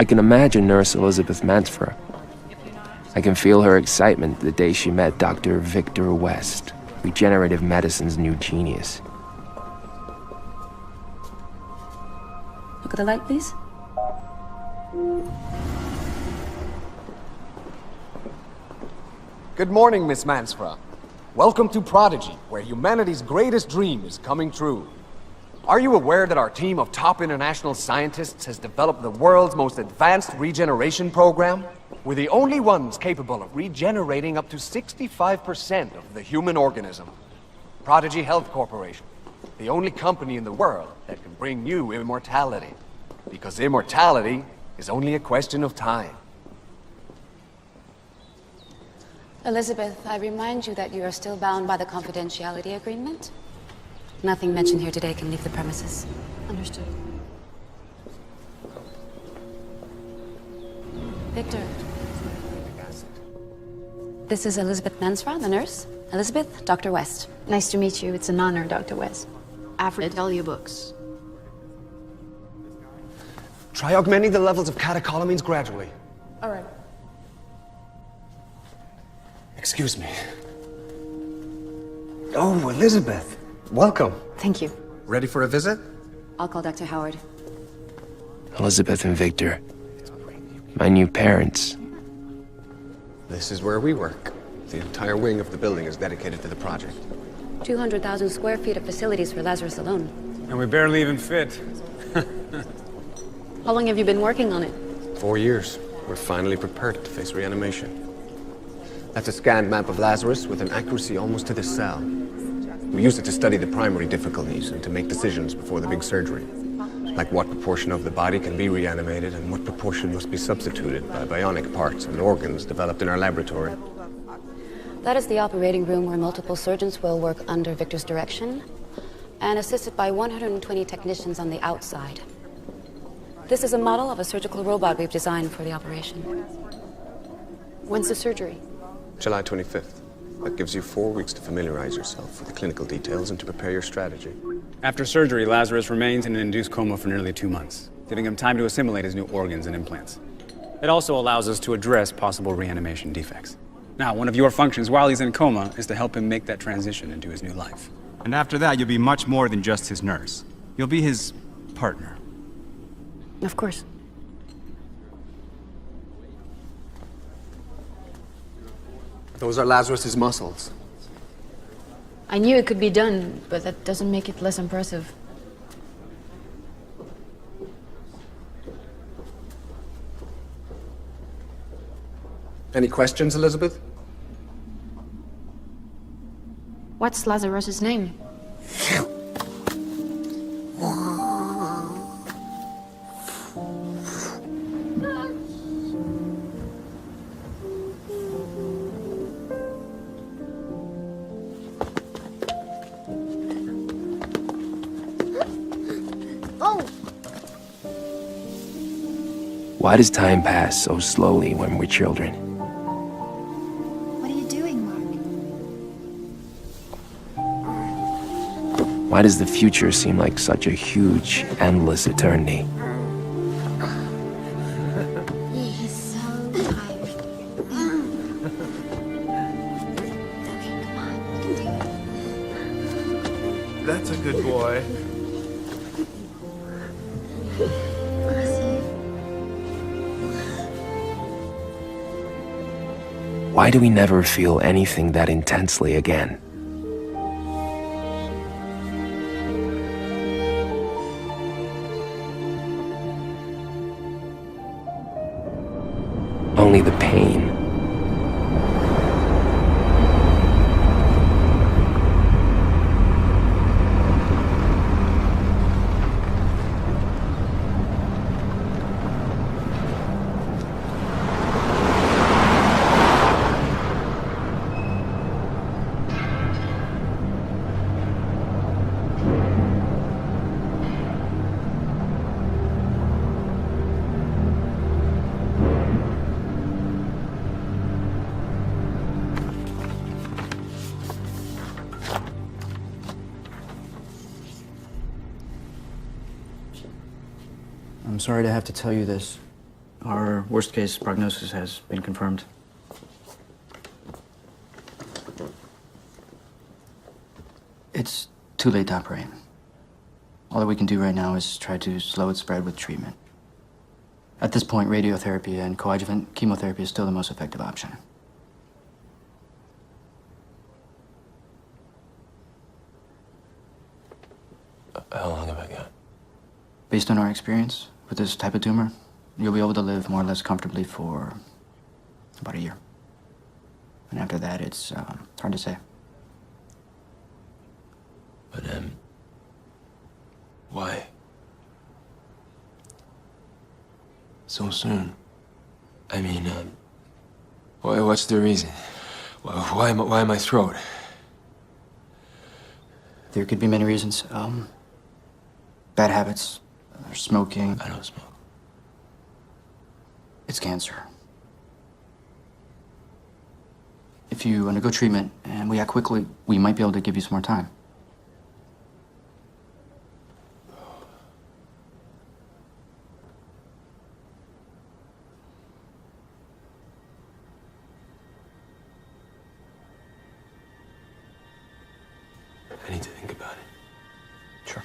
I can imagine Nurse Elizabeth Mansfra. I can feel her excitement the day she met Dr. Victor West, regenerative medicine's new genius. Look at the light, please. Good morning, Miss Mansfra. Welcome to Prodigy, where humanity's greatest dream is coming true. Are you aware that our team of top international scientists has developed the world's most advanced regeneration program? We're the only ones capable of regenerating up to 65% of the human organism. Prodigy Health Corporation, the only company in the world that can bring you immortality. Because immortality is only a question of time. Elizabeth, I remind you that you are still bound by the confidentiality agreement. Nothing mentioned here today can leave the premises. Understood. Victor. This is Elizabeth Mansfra, the nurse. Elizabeth, Dr. West. Nice to meet you. It's an honor, Dr. West. I've read all your books. Try augmenting the levels of catecholamines gradually. All right. Excuse me. Oh, Elizabeth. Welcome. Thank you. Ready for a visit? I'll call Dr. Howard. Elizabeth and Victor. My new parents. This is where we work. The entire wing of the building is dedicated to the project. 200,000 square feet of facilities for Lazarus alone. And we barely even fit. How long have you been working on it? 4 years. We're finally prepared to face reanimation. That's a scanned map of Lazarus with an accuracy almost to the cell. We use it to study the primary difficulties and to make decisions before the big surgery. Like what proportion of the body can be reanimated and what proportion must be substituted by bionic parts and organs developed in our laboratory. That is the operating room where multiple surgeons will work under Victor's direction and assisted by 120 technicians on the outside. This is a model of a surgical robot we've designed for the operation. When's the surgery? July 25th. That gives you 4 weeks to familiarize yourself with the clinical details and to prepare your strategy. After surgery, Lazarus remains in an induced coma for nearly 2 months, giving him time to assimilate his new organs and implants. It also allows us to address possible reanimation defects. Now, one of your functions while he's in coma is to help him make that transition into his new life. And after that, you'll be much more than just his nurse. You'll be his partner. Of course. Those are Lazarus's muscles. I knew it could be done, but that doesn't make it less impressive. Any questions, Elizabeth? What's Lazarus's name? Why does time pass so slowly when we're children? What are you doing, Mark? Why does the future seem like such a huge, endless eternity? He's so tired. Okay, come on. You can do it. That's a good boy. Why do we never feel anything that intensely again? Only the pain. I'm sorry to have to tell you this, Our worst case prognosis has been confirmed. It's too late to operate. All that we can do right now is try to slow its spread with treatment. At this point, radiotherapy and coadjuvant chemotherapy is still the most effective option. How long have I got? Based on our experience with this type of tumor, you'll be able to live more or less comfortably for about a year. And after that, it's hard to say. But, why? So soon? I mean, what's the reason? Why my throat? There could be many reasons. Bad habits, smoking. I don't smoke. It's cancer. If you undergo treatment and we act quickly, we might be able to give you some more time. I need to think about it. Sure.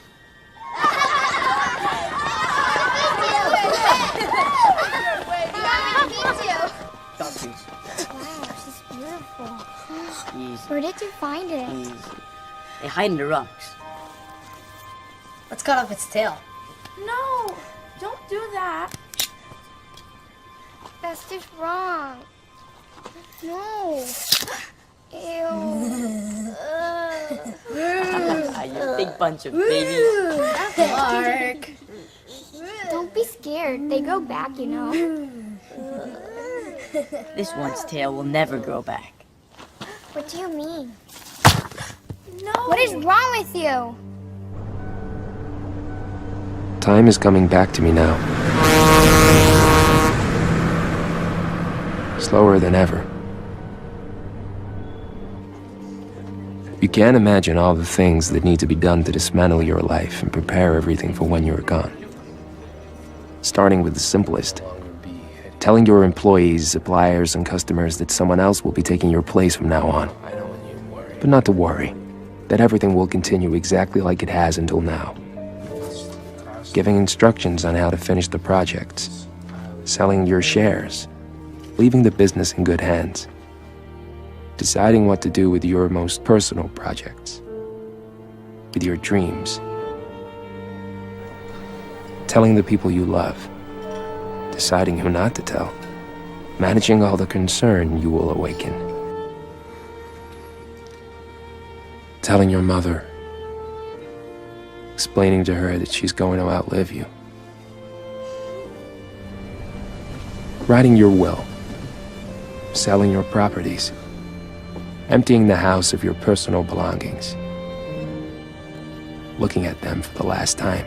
Wow, she's beautiful. Where did you find it? They hide in the rocks. Let's cut off its tail. No! Don't do that. That's just wrong. No. Ew. You big bunch of babies. Mark. Don't be scared. They grow back, you know. This one's tail will never grow back. What do you mean? No! What is wrong with you? Time is coming back to me now. Slower than ever. You can't imagine all the things that need to be done to dismantle your life and prepare everything for when you're gone. Starting with the simplest. Telling your employees, suppliers, and customers that someone else will be taking your place from now on. But not to worry, that everything will continue exactly like it has until now. Giving instructions on how to finish the projects, selling your shares, leaving the business in good hands, deciding what to do with your most personal projects, with your dreams, telling the people you love, deciding who not to tell, managing all the concern you will awaken, telling your mother, explaining to her that she's going to outlive you, writing your will, selling your properties, emptying the house of your personal belongings, looking at them for the last time.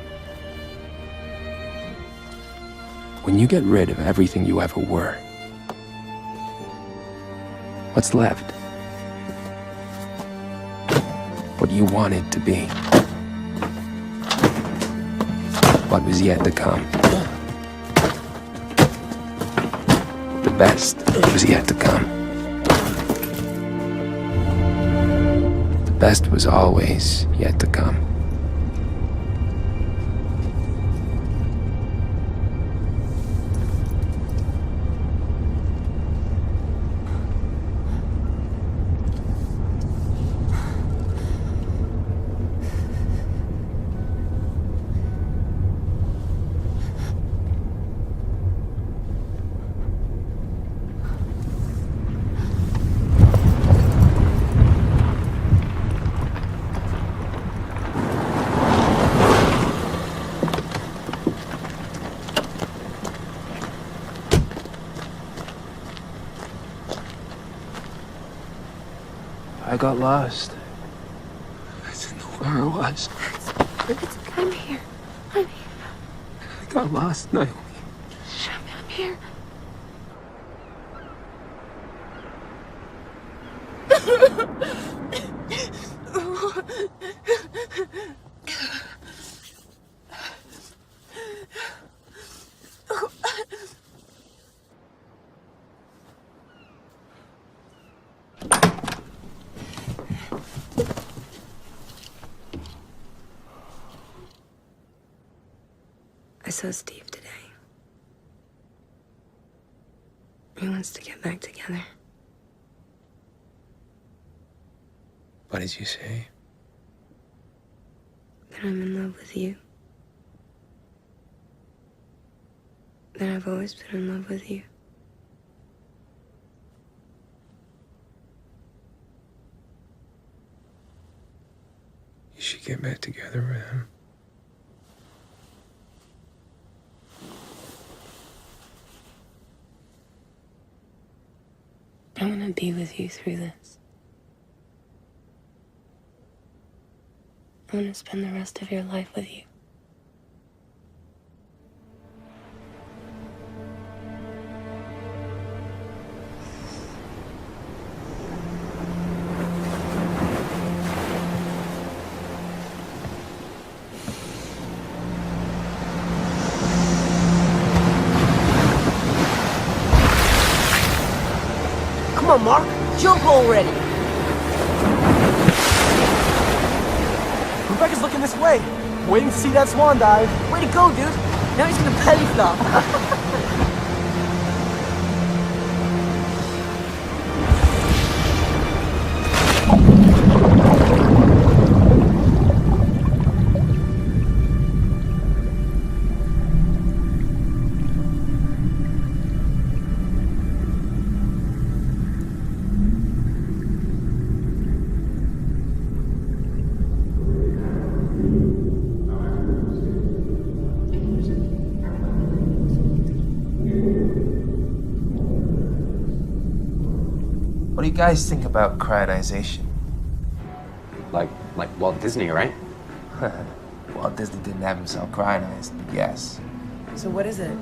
When you get rid of everything you ever were, what's left? What you wanted to be. What was yet to come. The best was yet to come. The best was always yet to come. I got lost. I didn't know where I was. I'm here. I'm here. I got lost, Naomi. I'm here. saw Steve today. He wants to get back together. What did you say? That I'm in love with you. That I've always been in love with you. You should get back together with him. I want to be with you through this. I want to spend the rest of your life with you. Come on, Mark. Jump already. Rebecca's looking this way. Waiting to see that swan dive. Way to go, dude. Now he's gonna belly flop. What do you guys think about cryogenization? Like Walt Disney, right? Walt Disney didn't have himself cryogenized, yes. So what is it?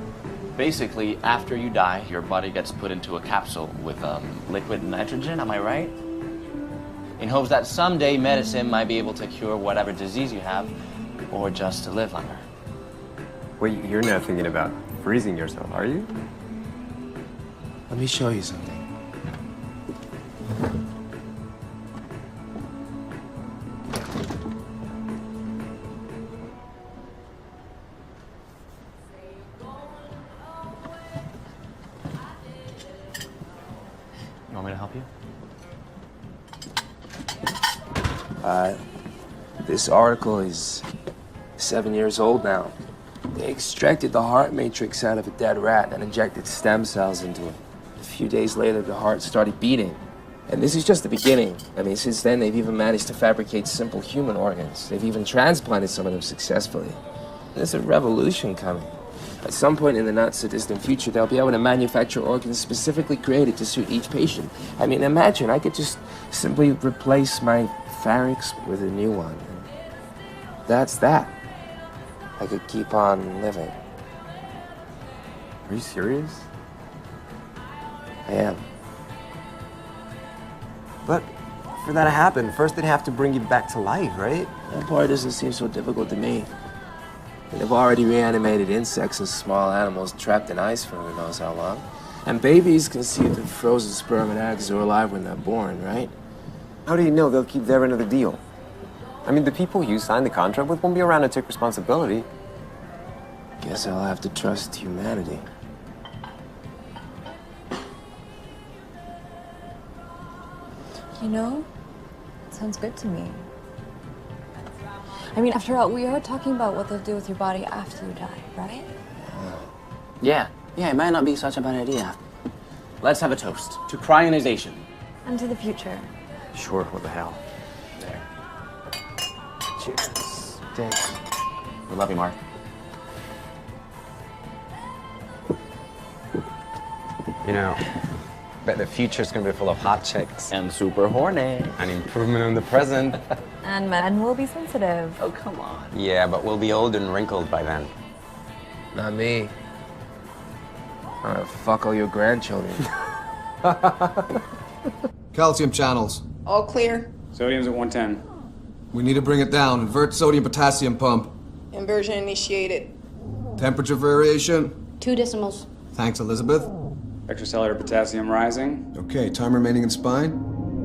Basically, after you die, your body gets put into a capsule with liquid nitrogen, am I right? In hopes that someday medicine might be able to cure whatever disease you have, or just to live longer. Wait, you're not thinking about freezing yourself, are you? Let me show you something. You want me to help you? This article is 7 years old now. They extracted the heart matrix out of a dead rat and injected stem cells into it. A few days later, the heart started beating. And this is just the beginning. I mean, since then, they've even managed to fabricate simple human organs. They've even transplanted some of them successfully. There's a revolution coming. At some point in the not-so-distant future, they'll be able to manufacture organs specifically created to suit each patient. I mean, imagine, I could just simply replace my pharynx with a new one. And that's that. I could keep on living. Are you serious? I am. But for that to happen, first they'd have to bring you back to life, right? That part doesn't seem so difficult to me. They've already reanimated insects and small animals trapped in ice for who knows how long. And babies conceived of frozen sperm and eggs are alive when they're born, right? How do you know they'll keep their end of the deal? I mean, the people you signed the contract with won't be around to take responsibility. Guess I'll have to trust humanity. You know, it sounds good to me. I mean, after all, we are talking about what they'll do with your body after you die, right? Yeah, it might not be such a bad idea. Let's have a toast to cryogenization. And to the future. Sure, what the hell. There. Cheers. Thanks. We love you, Mark. You know, bet the future's gonna be full of hot chicks. And super horny. An improvement on the present. And men will be sensitive. Oh, come on. Yeah, but we'll be old and wrinkled by then. Not me. I'm gonna fuck all your grandchildren. Calcium channels. All clear. Sodium's at 110. We need to bring it down. Invert sodium-potassium pump. Inversion initiated. Temperature variation. 2 decimals. Thanks, Elizabeth. Extracellular potassium rising. Okay, time remaining in spine.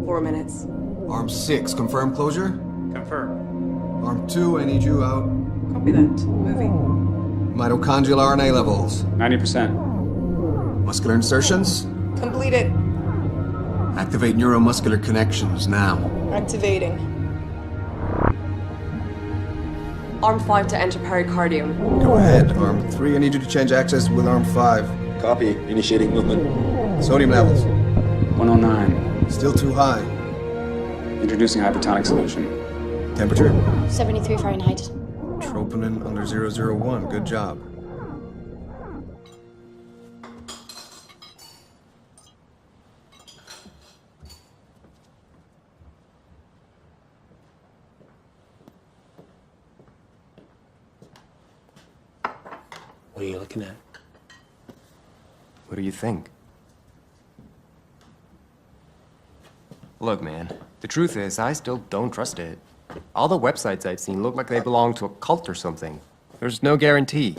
4 minutes. Arm 6, confirm closure. Confirm. Arm 2, I need you out. Copy that. Moving. Mitochondrial RNA levels. 90%. Muscular insertions. Completed. Activate neuromuscular connections now. Activating. Arm 5 to enter pericardium. Go ahead, Arm 3. I need you to change access with Arm 5. Copy. Initiating movement. Sodium levels. 109. Still too high. Introducing hypertonic solution. Temperature? 73 Fahrenheit. Troponin under 001. Good job. What are you looking at? What do you think? Look, man, the truth is, I still don't trust it. All the websites I've seen look like they belong to a cult or something. There's no guarantee.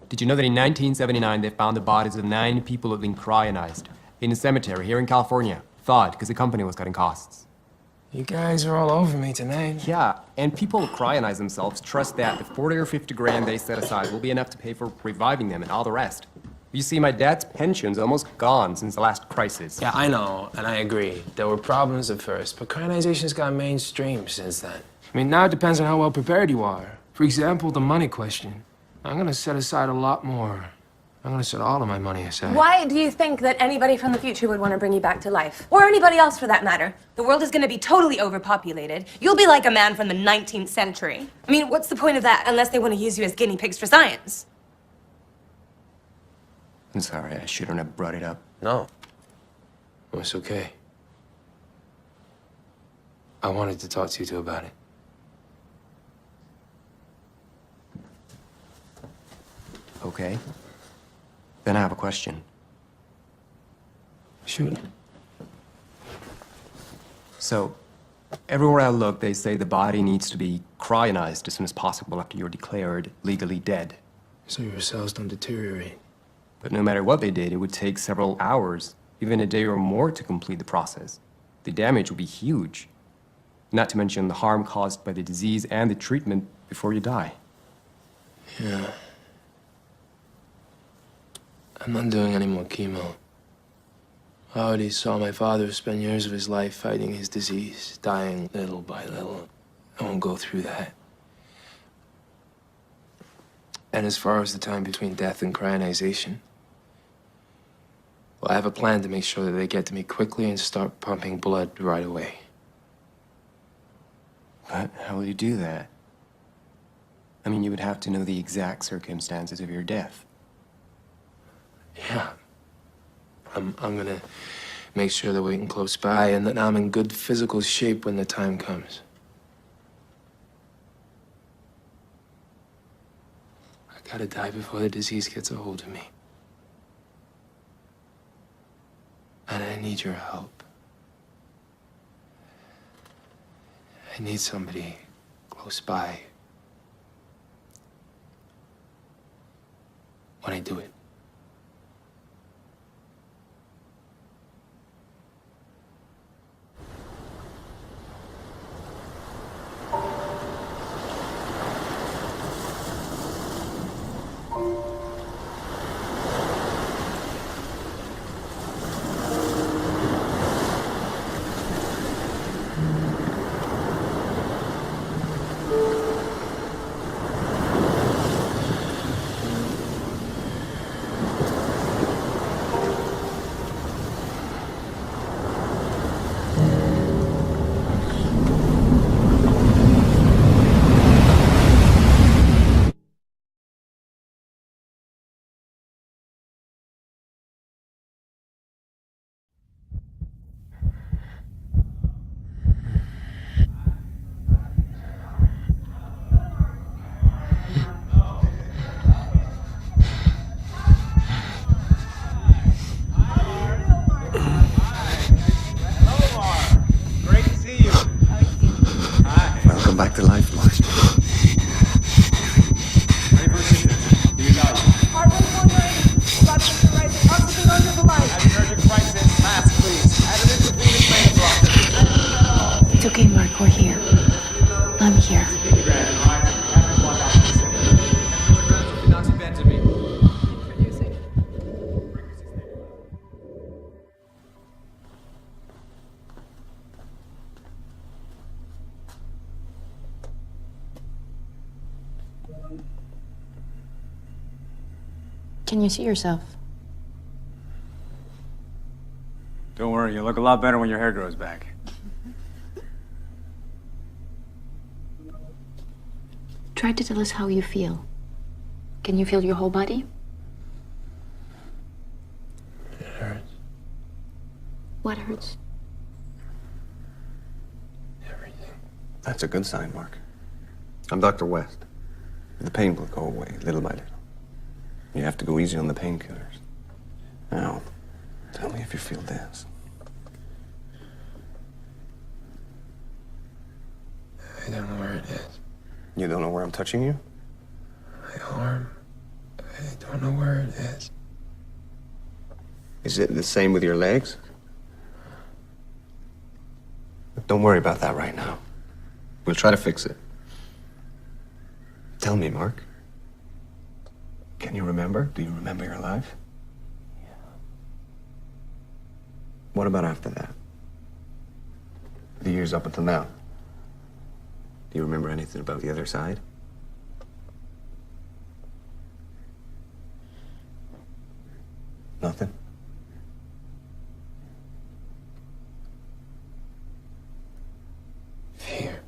Did you know that in 1979 they found the bodies of 9 people who had been cryogenized in a cemetery here in California? Thawed because the company was cutting costs. You guys are all over me tonight. Yeah, and people who cryonize themselves trust that the 40 or 50 grand they set aside will be enough to pay for reviving them and all the rest. You see, my dad's pension's almost gone since the last crisis. Yeah, I know, and I agree. There were problems at first, but cryonization's gone mainstream since then. I mean, now it depends on how well prepared you are. For example, the money question. I'm gonna set aside a lot more. I'm gonna set all of my money aside. Why do you think that anybody from the future would want to bring you back to life? Or anybody else, for that matter? The world is going to be totally overpopulated. You'll be like a man from the 19th century. I mean, what's the point of that unless they want to use you as guinea pigs for science? I'm sorry, I shouldn't have brought it up. No. Oh, it's okay. I wanted to talk to you two about it. Okay. Then I have a question. Shoot. So, everywhere I look, they say the body needs to be cryogenized as soon as possible after you're declared legally dead. So your cells don't deteriorate. But no matter what they did, it would take several hours, even a day or more to complete the process. The damage would be huge. Not to mention the harm caused by the disease and the treatment before you die. Yeah. I'm not doing any more chemo. I already saw my father spend years of his life fighting his disease, dying little by little. I won't go through that. And as far as the time between death and cryogenization, well, I have a plan to make sure that they get to me quickly and start pumping blood right away. But how will you do that? I mean, you would have to know the exact circumstances of your death. Yeah. I'm gonna make sure they're waiting close by and that I'm in good physical shape when the time comes. I gotta die before the disease gets a hold of me. And I need your help. I need somebody close by when I do it. Can you see yourself? Don't worry, you'll look a lot better when your hair grows back. Try to tell us how you feel. Can you feel your whole body? It hurts. What hurts? Everything. That's a good sign, Mark. I'm Dr. West. The pain will go away little by little. You have to go easy on the painkillers. Now, tell me if you feel this. I don't know where it is. You don't know where I'm touching you? My arm. I don't know where it is. Is it the same with your legs? Don't worry about that right now. We'll try to fix it. Tell me, Mark. Can you remember? Do you remember your life? Yeah. What about after that? The years up until now? Do you remember anything about the other side? Nothing? Fear.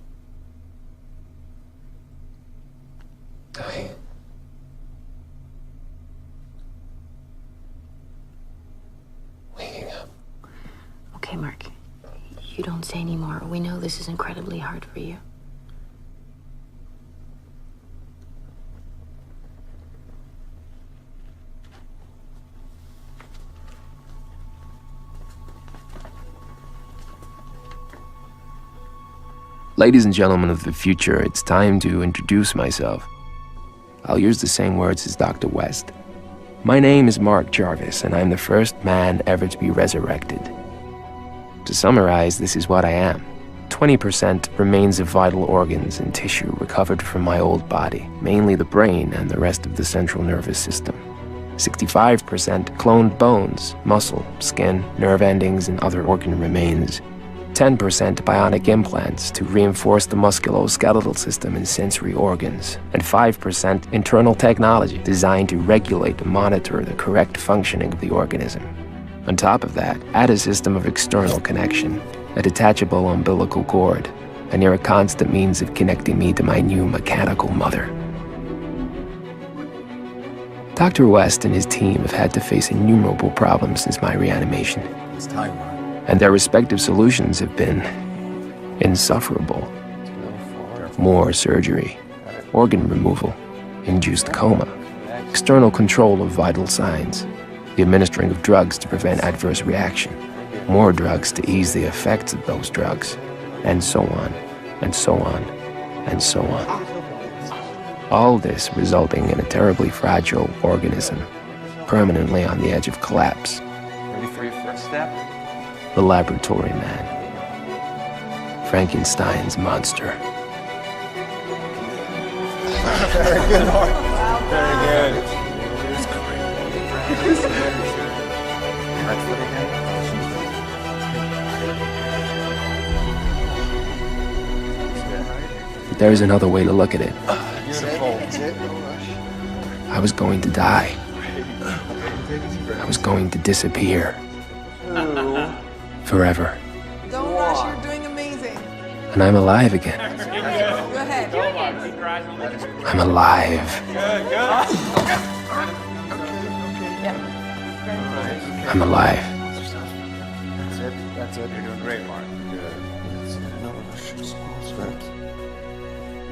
Dying. Waking up. Okay, Mark. You don't say anymore. We know this is incredibly hard for you. Ladies and gentlemen of the future, it's time to introduce myself. I'll use the same words as Dr. West. My name is Mark Jarvis, and I'm the first man ever to be resurrected. To summarize, this is what I am. 20% remains of vital organs and tissue recovered from my old body, mainly the brain and the rest of the central nervous system. 65% cloned bones, muscle, skin, nerve endings, and other organ remains. 10% bionic implants to reinforce the musculoskeletal system and sensory organs, and 5% internal technology designed to regulate and monitor the correct functioning of the organism. On top of that, add a system of external connection, a detachable umbilical cord, and you're a constant means of connecting me to my new mechanical mother. Dr. West and his team have had to face innumerable problems since my reanimation. It's time, Mark. And their respective solutions have been insufferable. More surgery, organ removal, induced coma, external control of vital signs, the administering of drugs to prevent adverse reaction, more drugs to ease the effects of those drugs, and so on, and so on, and so on. All this resulting in a terribly fragile organism, permanently on the edge of collapse. Ready for your first step? The laboratory man. Frankenstein's monster. Very good, Mark. Very good. But there's another way to look at it. Beautiful. I was going to die. I was going to disappear. Forever. Don't rush, you're doing amazing. And I'm alive again. Go ahead. I'm alive. I'm alive. That's it. You're doing great, Mark. Good. You're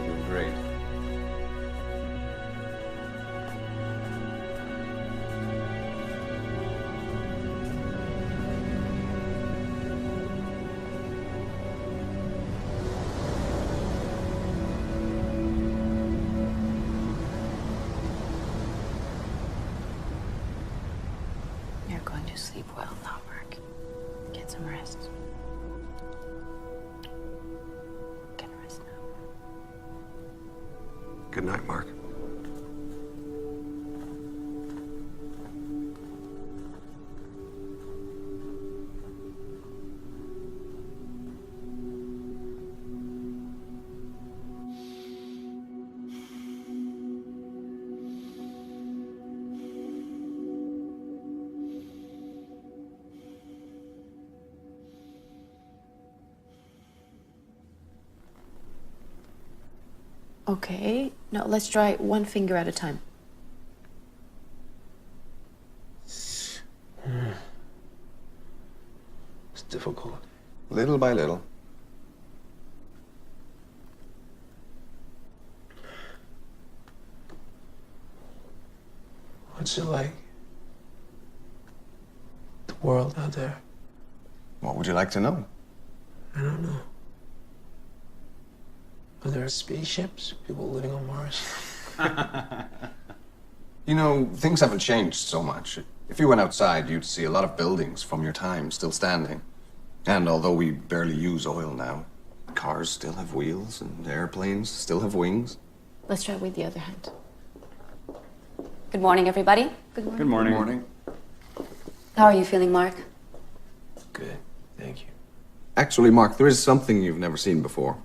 doing great. You're going to sleep well now, Mark. Get some rest. Get rest now. Good night, Mark. Okay. No, let's try one finger at a time. It's difficult. Little by little. What's it like? The world out there? What would you like to know? I don't know. Are there spaceships? People living on Mars? You know, things haven't changed so much. If you went outside, you'd see a lot of buildings from your time still standing. And although we barely use oil now, cars still have wheels and airplanes still have wings. Let's try with the other hand. Good morning, everybody. Good morning. Good morning. Good morning. How are you feeling, Mark? Good, thank you. Actually, Mark, there is something you've never seen before.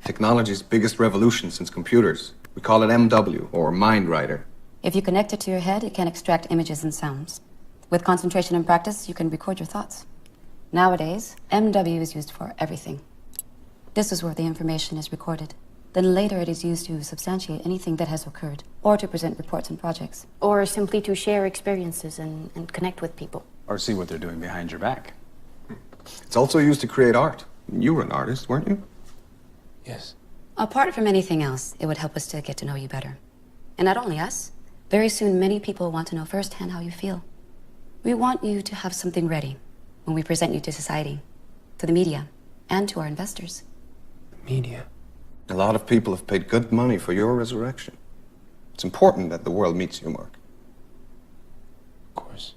Technology's biggest revolution since computers. We call it MW, or Mind Writer. If you connect it to your head, it can extract images and sounds. With concentration and practice, you can record your thoughts. Nowadays, MW is used for everything. This is where the information is recorded. Then later it is used to substantiate anything that has occurred, or to present reports and projects. Or simply to share experiences and connect with people. Or see what they're doing behind your back. It's also used to create art. You were an artist, weren't you? Yes. Apart from anything else, it would help us to get to know you better. And not only us, very soon many people want to know firsthand how you feel. We want you to have something ready when we present you to society, to the media, and to our investors. Media. A lot of people have paid good money for your resurrection. It's important that the world meets you, Mark. Of course.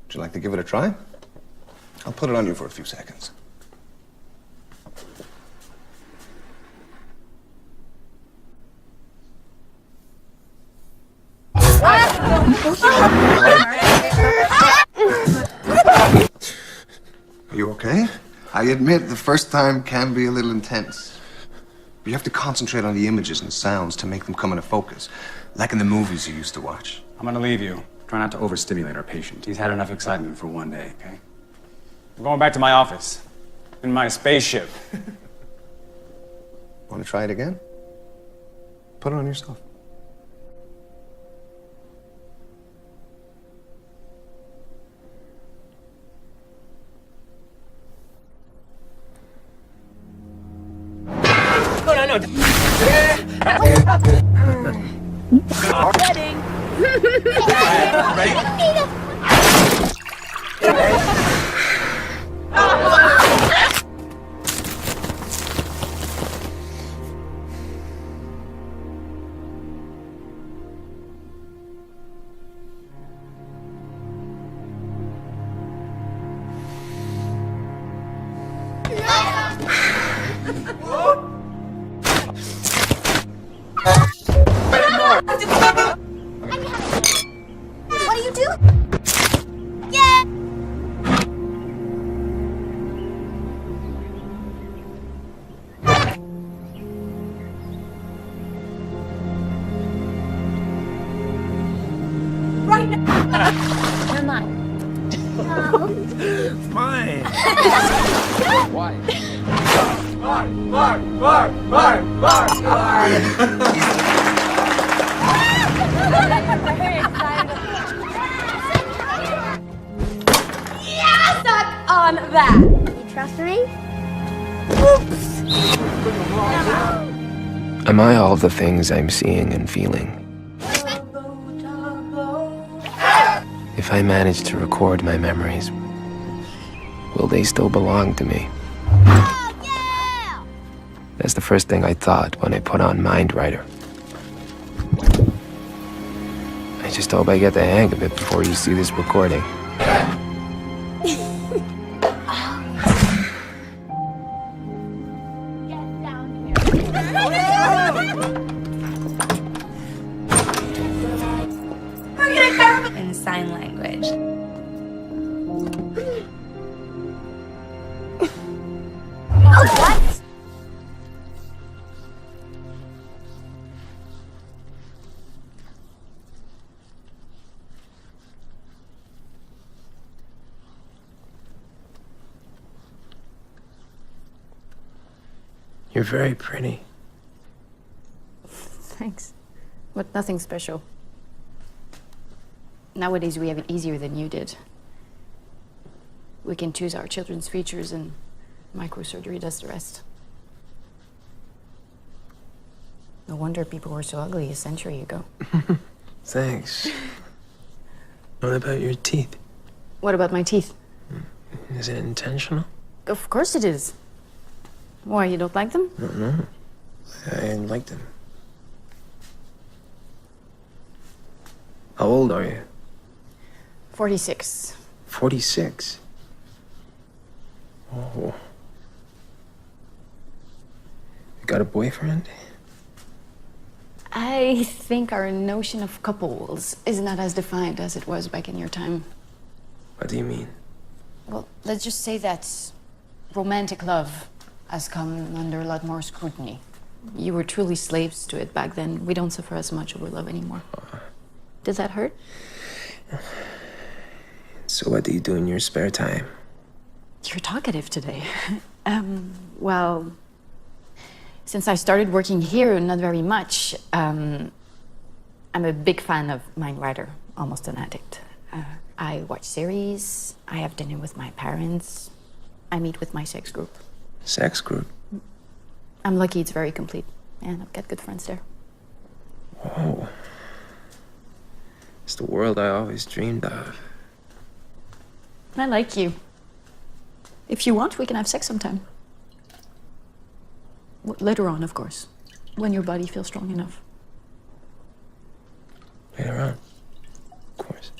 Would you like to give it a try? I'll put it on you for a few seconds. Are you okay? I admit the first time can be a little intense. But you have to concentrate on the images and sounds to make them come into focus, like in the movies you used to watch. I'm gonna leave you. Try not to overstimulate our patient. He's had enough excitement for one day, okay? I'm going back to my office. In my spaceship. Want to try it again? Put it on yourself. What are you doing? Yeah! Right now. You're mine. No. Mine. Why? Suck on that. You trust me? Am I all the things I'm seeing and feeling? If I manage to record my memories, will they still belong to me? That's the first thing I thought when I put on Mind Writer. I just hope I get the hang of it before you see this recording. In sign language. What? You're very pretty. Thanks. But nothing special. Nowadays, we have it easier than you did. We can choose our children's features, and microsurgery does the rest. No wonder people were so ugly a century ago. Thanks. What about your teeth? What about my teeth? Is it intentional? Of course it is. Why, you don't like them? No. I like them. How old are you? 46. 46? Oh. You got a boyfriend? I think our notion of couples is not as defined as it was back in your time. What do you mean? Well, let's just say that romantic love has come under a lot more scrutiny. You were truly slaves to it back then. We don't suffer as much over love anymore. Does that hurt? So what do you do in your spare time? You're talkative today. Well, since I started working here, not very much. I'm a big fan of Mindrider, almost an addict. I watch series, I have dinner with my parents, I meet with my sex group. Sex group? I'm lucky it's very complete, and I've got good friends there. Whoa. It's the world I always dreamed of. I like you. If you want, we can have sex sometime. Later on, of course, when your body feels strong enough. Later on, of course.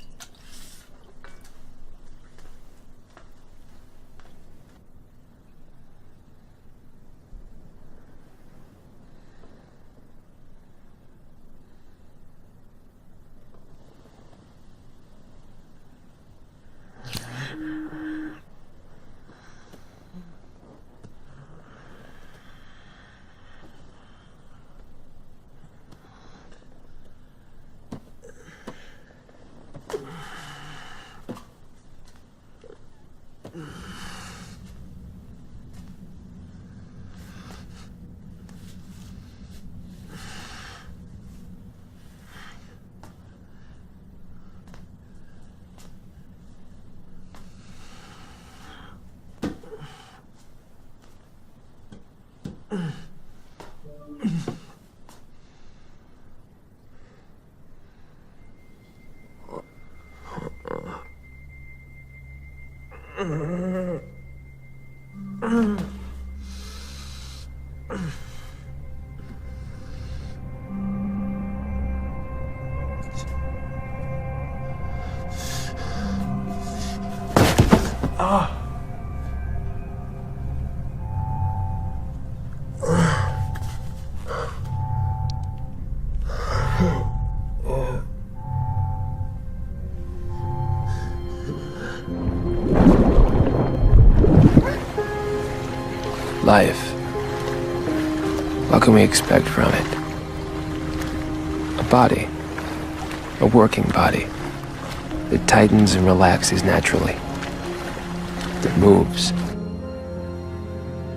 Life. What can we expect from it? A body. A working body. That tightens and relaxes naturally. That moves.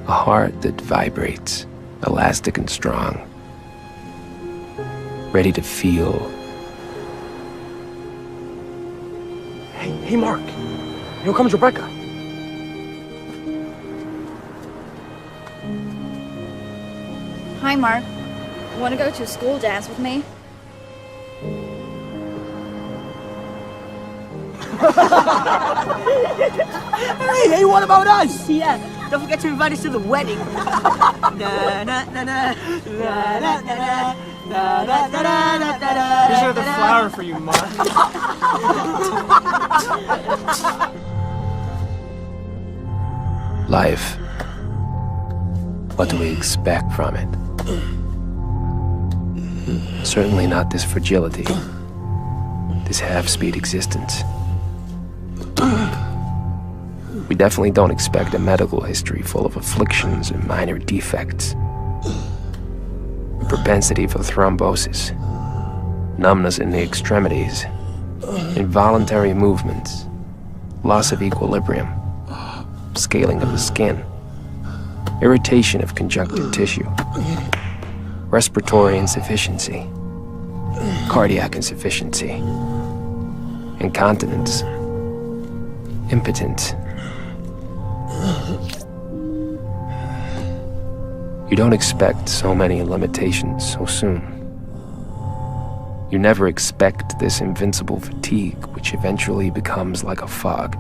A heart that vibrates, elastic and strong. Ready to feel. Hey, Mark. Here comes Rebecca. Hi, Mark. Want to go to a school dance with me? Hey, what about us? Yeah, don't forget to invite us to the wedding. Here's another flower for you, Mark. Life. What do we expect from it? Certainly not this fragility. This half-speed existence. We definitely don't expect a medical history full of afflictions and minor defects. A propensity for thrombosis, numbness in the extremities, involuntary movements, loss of equilibrium, scaling of the skin, irritation of conjunctive tissue. respiratory insufficiency, cardiac insufficiency, incontinence, impotence. You don't expect so many limitations so soon. You never expect this invincible fatigue, which eventually becomes like a fog,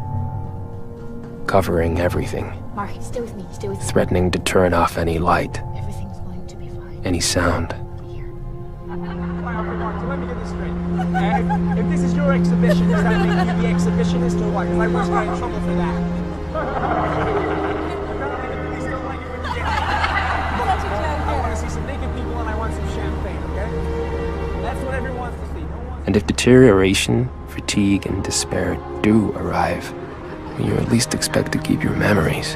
covering everything, Mark, stay with me. Stay with me. threatening to turn off any light, Everything's going to be fine. any sound. Let me get this straight. If this is your exhibition, does that make you the exhibitionist or what? Because I wish I got in trouble for that. I want to see some naked people and I want some champagne, okay? That's what everyone wants to see. And if deterioration, fatigue, and despair do arrive, you at least expect to keep your memories.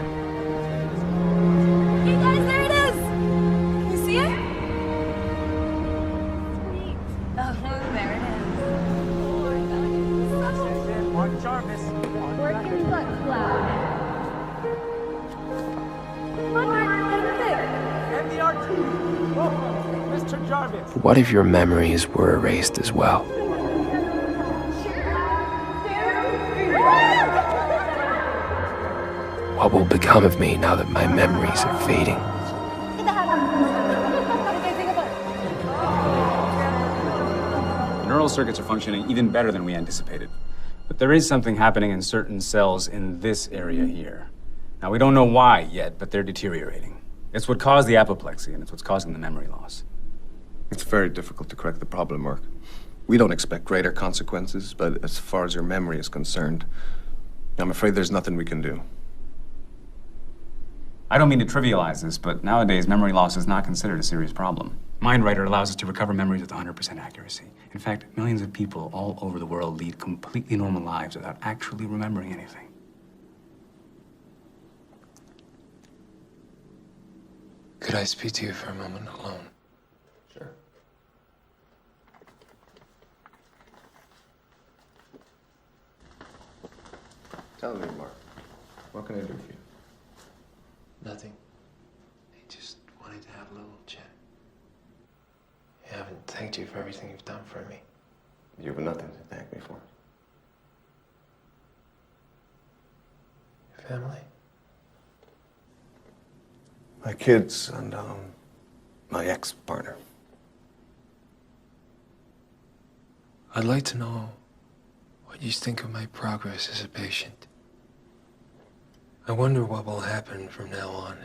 Hey guys, there it is! Can you see it? Oh, there it is. Mark Jarvis. Working butt cloud. And the RT. Mr. Jarvis. But what if your memories were erased as well? What will become of me now that my memories are fading? The neural circuits are functioning even better than we anticipated. But there is something happening in certain cells in this area here. Now, we don't know why yet, but they're deteriorating. It's what caused the apoplexy, and it's what's causing the memory loss. It's very difficult to correct the problem, Mark. We don't expect greater consequences, but as far as your memory is concerned, I'm afraid there's nothing we can do. I don't mean to trivialize this, but nowadays, memory loss is not considered a serious problem. MindWriter allows us to recover memories with 100% accuracy. In fact, millions of people all over the world lead completely normal lives without actually remembering anything. Could I speak to you for a moment alone? Sure. Tell me, Mark. What can I do for you? Nothing. I just wanted to have a little chat. I haven't thanked you for everything you've done for me. You've nothing to thank me for. Your family? My kids and, my ex-partner. I'd like to know what you think of my progress as a patient. I wonder what will happen from now on.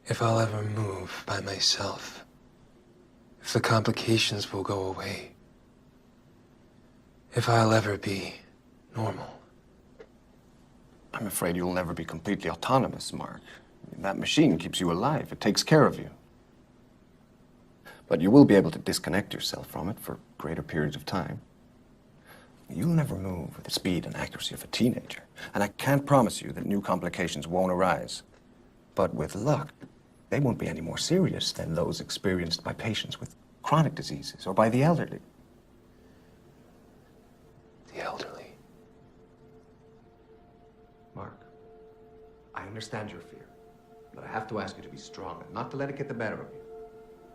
If I'll ever move by myself. If the complications will go away. If I'll ever be normal. I'm afraid you'll never be completely autonomous, Mark. That machine keeps you alive. It takes care of you. But you will be able to disconnect yourself from it for greater periods of time. You'll never move with the speed and accuracy of a teenager. And I can't promise you that new complications won't arise. But with luck, they won't be any more serious than those experienced by patients with chronic diseases or by the elderly. The elderly. Mark, I understand your fear, but I have to ask you to be strong and not to let it get the better of you.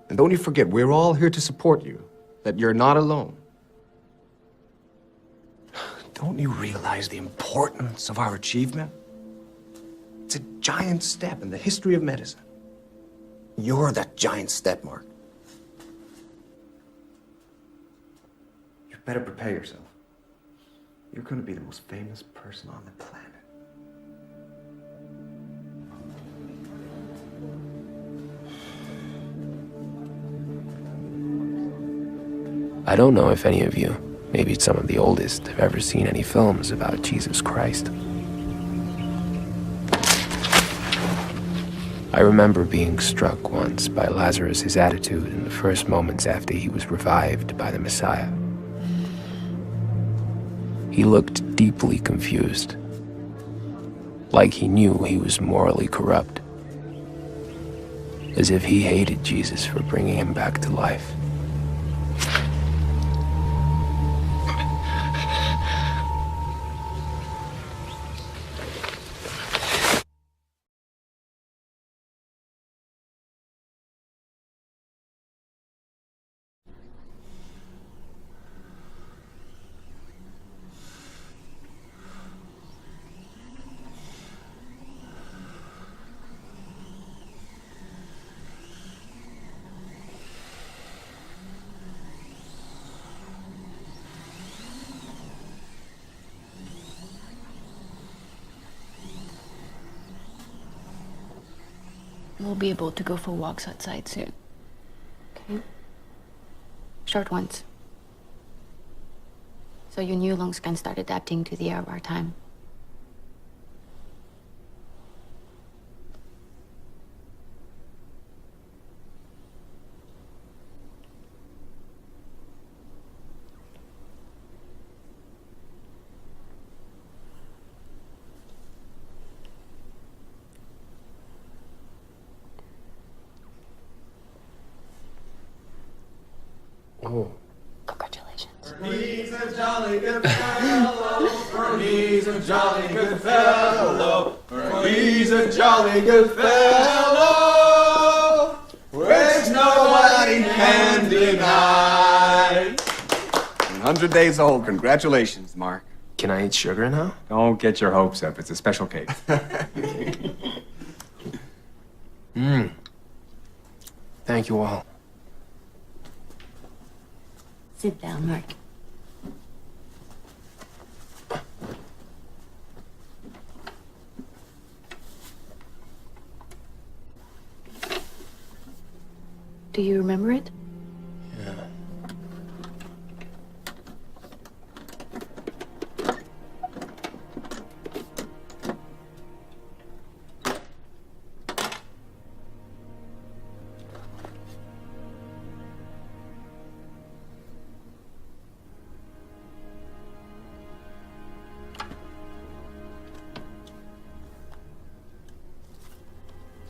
And don't you forget, we're all here to support you, that you're not alone. Don't you realize the importance of our achievement? It's a giant step in the history of medicine. You're that giant step, Mark. You better prepare yourself. You're going to be the most famous person on the planet. I don't know if any of you, maybe some of the oldest, have ever seen any films about Jesus Christ. I remember being struck once by Lazarus' attitude in the first moments after he was revived by the Messiah. He looked deeply confused, like he knew he was morally corrupt, as if he hated Jesus for bringing him back to life. we'll be able to go for walks outside soon. Okay. Short ones. So your new lungs can start adapting to the air of our time. Oh. Congratulations. He's a jolly good fellow. He's a jolly good fellow. He's a jolly good fellow. Which nobody can deny. 100 days old. Congratulations, Mark. Can I eat sugar now? Don't get your hopes up. It's a special cake. Thank you all. Sit down, Mark. Do you remember it? Yeah.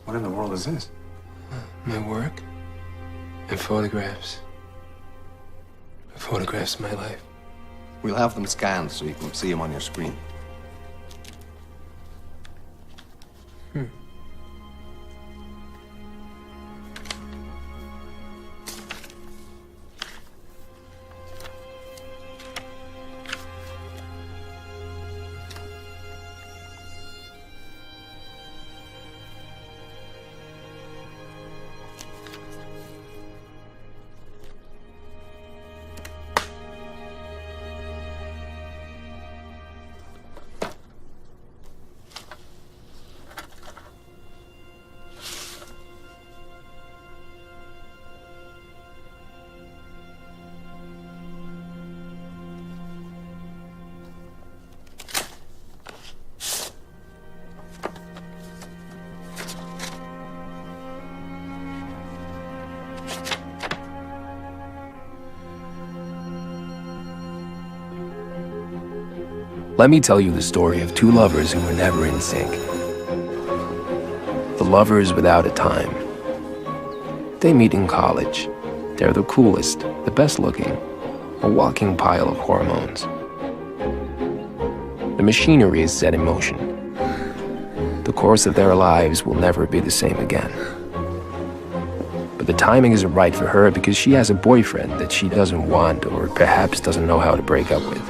What in the world is this? My work and photographs. Photographs of my life. We'll have them scanned so you can see them on your screen. Let me tell you the story of two lovers who were never in sync. The lovers without a time. They meet in college. They're the coolest, the best looking, a walking pile of hormones. The machinery is set in motion. The course of their lives will never be the same again. But the timing isn't right for her because she has a boyfriend that she doesn't want or perhaps doesn't know how to break up with.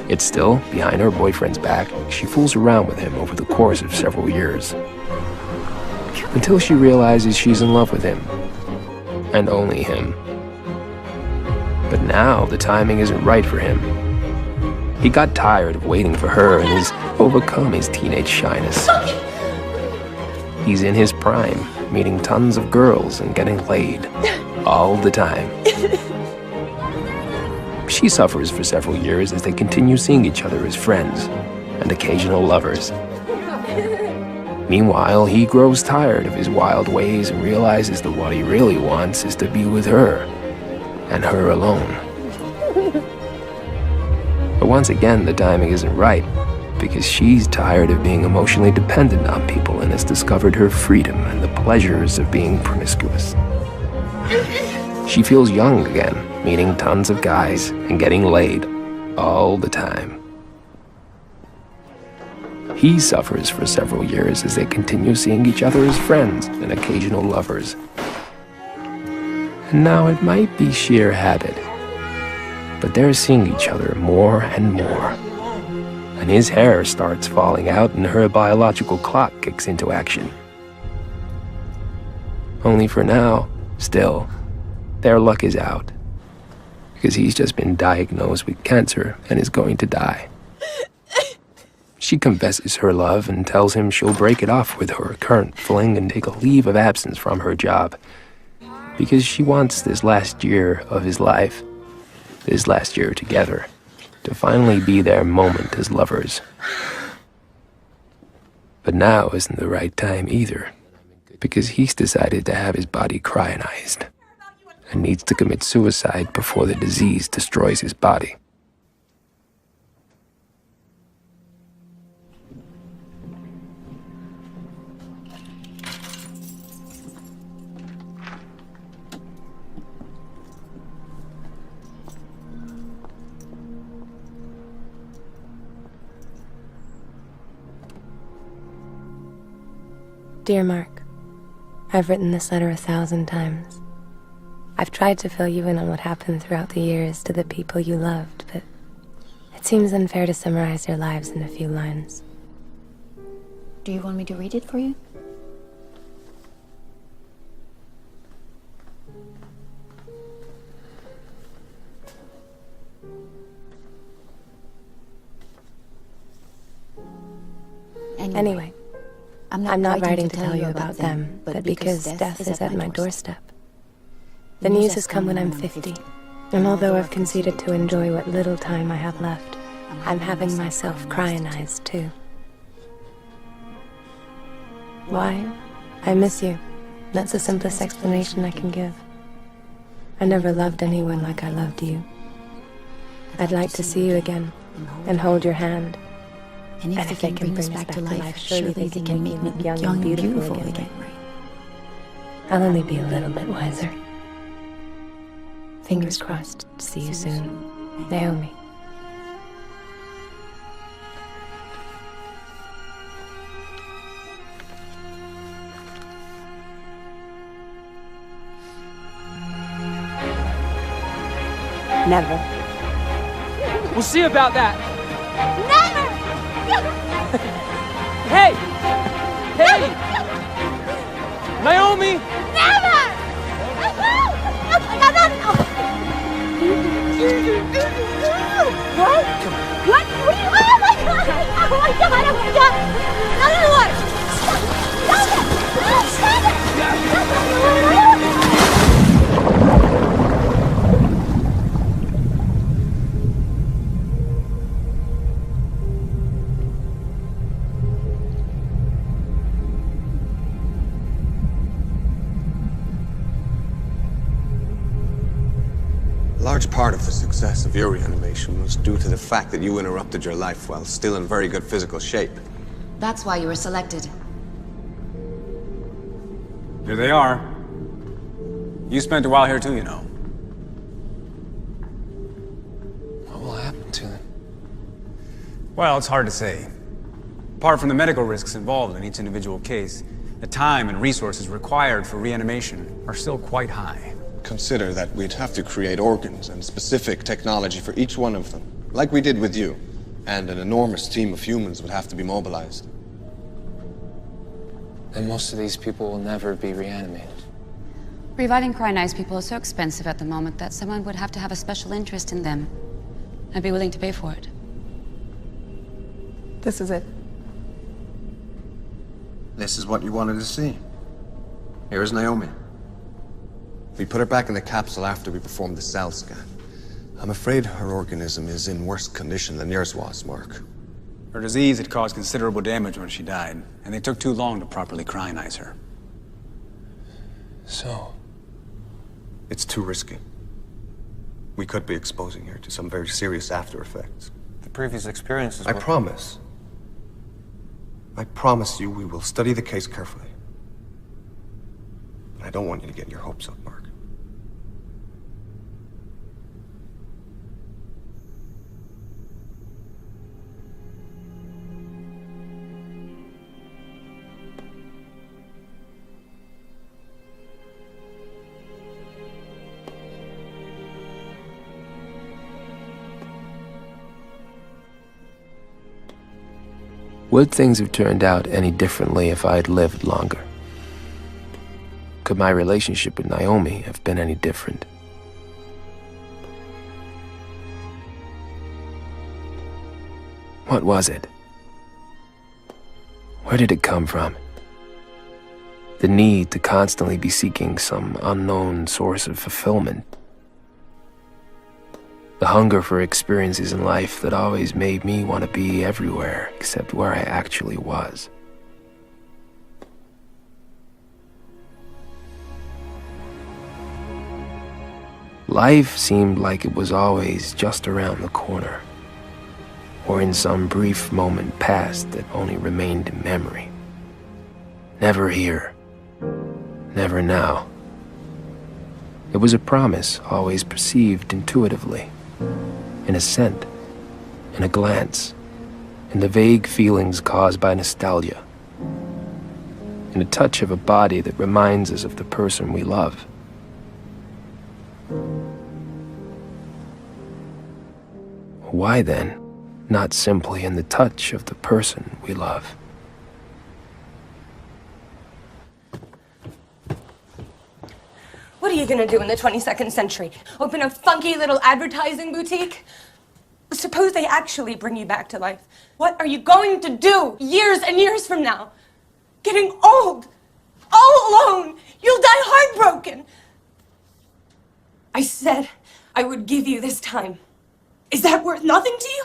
Yet still, behind her boyfriend's back, she fools around with him over the course of several years. Until she realizes she's in love with him. And only him. But now the timing isn't right for him. He got tired of waiting for her and has overcome his teenage shyness. He's in his prime, meeting tons of girls and getting laid. All the time. She suffers for several years as they continue seeing each other as friends and occasional lovers. Meanwhile, he grows tired of his wild ways and realizes that what he really wants is to be with her, and her alone. But once again, the timing isn't right, because she's tired of being emotionally dependent on people and has discovered her freedom and the pleasures of being promiscuous. She feels young again, meeting tons of guys and getting laid all the time. He suffers for several years as they continue seeing each other as friends and occasional lovers. And now it might be sheer habit, but they're seeing each other more and more. And his hair starts falling out and her biological clock kicks into action. Only for now, still, their luck is out. Because he's just been diagnosed with cancer and is going to die. She confesses her love and tells him she'll break it off with her current fling and take a leave of absence from her job. Because she wants this last year of his life, this last year together, to finally be their moment as lovers. But now isn't the right time either, because he's decided to have his body cryogenized and needs to commit suicide before the disease destroys his body. Dear Mark, I've written this letter 1,000 times. I've tried to fill you in on what happened throughout the years to the people you loved, but it seems unfair to summarize your lives in a few lines. Do you want me to read it for you? Anyway, I'm not writing to tell you about them, but because death is at my doorstep. The news has come when I'm 50, and although I've conceded to enjoy what little time I have left, I'm having myself cryogenized too. Why? I miss you. That's the simplest explanation I can give. I never loved anyone like I loved you. I'd like to see you again, and hold your hand. And if they can bring us back to life, surely they can make me young and beautiful again. I'll only be a little bit wiser. Fingers crossed. See you soon. Naomi. Never. We'll see about that. Never! Hey! Hey! Naomi! Never! What? What? What are you? Oh my god! Oh my god! Oh my god! Not in the water! Stop it! Stop it! A large part of the success of your reanimation was due to the fact that you interrupted your life while still in very good physical shape. That's why you were selected. Here they are. You spent a while here too, you know. What will happen to them? Well, it's hard to say. Apart from the medical risks involved in each individual case, the time and resources required for reanimation are still quite high. Consider that we'd have to create organs and specific technology for each one of them, like we did with you, and an enormous team of humans would have to be mobilized. And most of these people will never be reanimated. Reviving cryogenized people is so expensive at the moment that someone would have to have a special interest in them and be willing to pay for it. This is it. This is what you wanted to see. Here is Naomi. We put her back in the capsule after we performed the cell scan. I'm afraid her organism is in worse condition than yours was, Mark. Her disease had caused considerable damage when she died, and they took too long to properly cryogenize her. So? It's too risky. We could be exposing her to some very serious after effects. The previous experiences I promise you we will study the case carefully. But I don't want you to get your hopes up, Mark. Would things have turned out any differently if I had lived longer? Could my relationship with Naomi have been any different? What was it Where did it come from? The need to constantly be seeking some unknown source of fulfillment. The hunger for experiences in life that always made me want to be everywhere except where I actually was. Life seemed like it was always just around the corner, or in some brief moment past that only remained in memory. Never here, never now. It was a promise always perceived intuitively, in a scent, in a glance, in the vague feelings caused by nostalgia, in a touch of a body that reminds us of the person we love. Why then, not simply in the touch of the person we love? What are you gonna do in the 22nd century? Open a funky little advertising boutique? Suppose they actually bring you back to life. What are you going to do years and years from now? Getting old, all alone. You'll die heartbroken. I said I would give you this time. Is that worth nothing to you?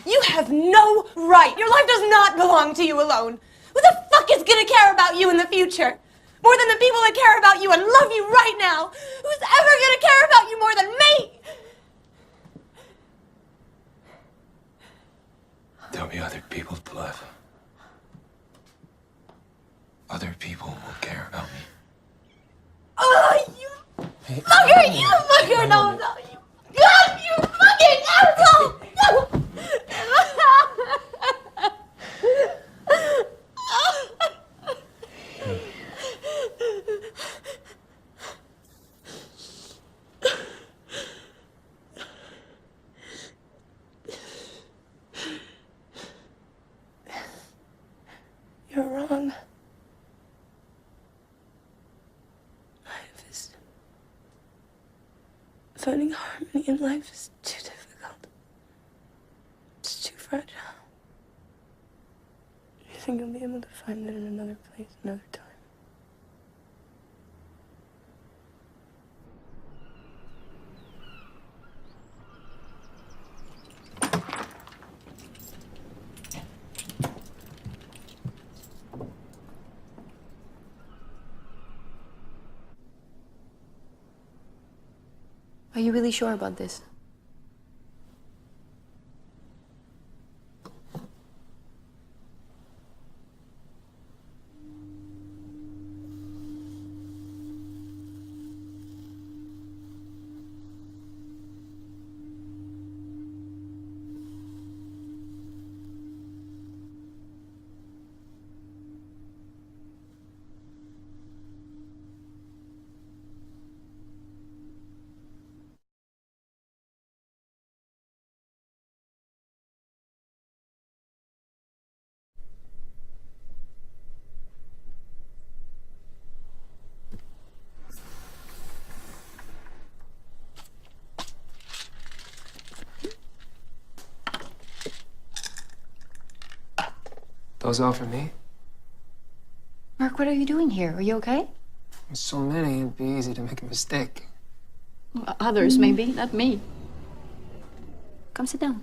You have no right. Your life does not belong to you alone. Who the fuck is gonna care about you in the future? More than the people that care about you and love you right now. Who's ever gonna care about you more than me? There'll be other people to love. Other people will care about me. Oh, you fucker! You fucker! No, no, you... God, you fucking asshole! No! You're wrong. Finding harmony in life is too difficult. It's too fragile. You think you'll be able to find it in another place, another time? Are you really sure about this? Those all for me? Mark, what are you doing here? Are you okay? With so many, it'd be easy to make a mistake. Well, others, maybe, not me. Come sit down.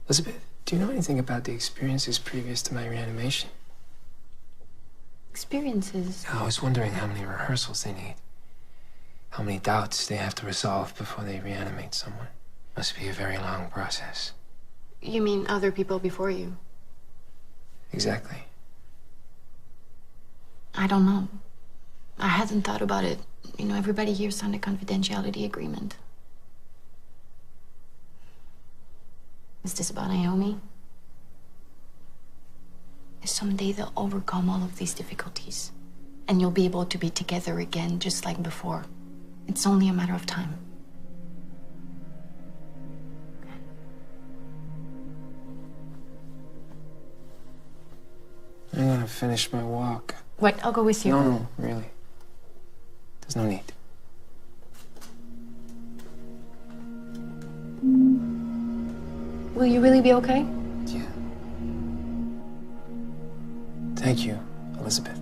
Elizabeth, do you know anything about the experiences previous to my reanimation? Experiences? I was wondering how many rehearsals they need. How many doubts they have to resolve before they reanimate someone. Must be a very long process. You mean other people before you? Exactly. I don't know. I hadn't thought about it. You know, everybody here signed a confidentiality agreement. Is this about Naomi? Someday they'll overcome all of these difficulties, and you'll be able to be together again just like before. It's only a matter of time. I'm gonna finish my walk. Wait, I'll go with you. No, really. There's no need. Will you really be okay? Yeah. Thank you, Elizabeth.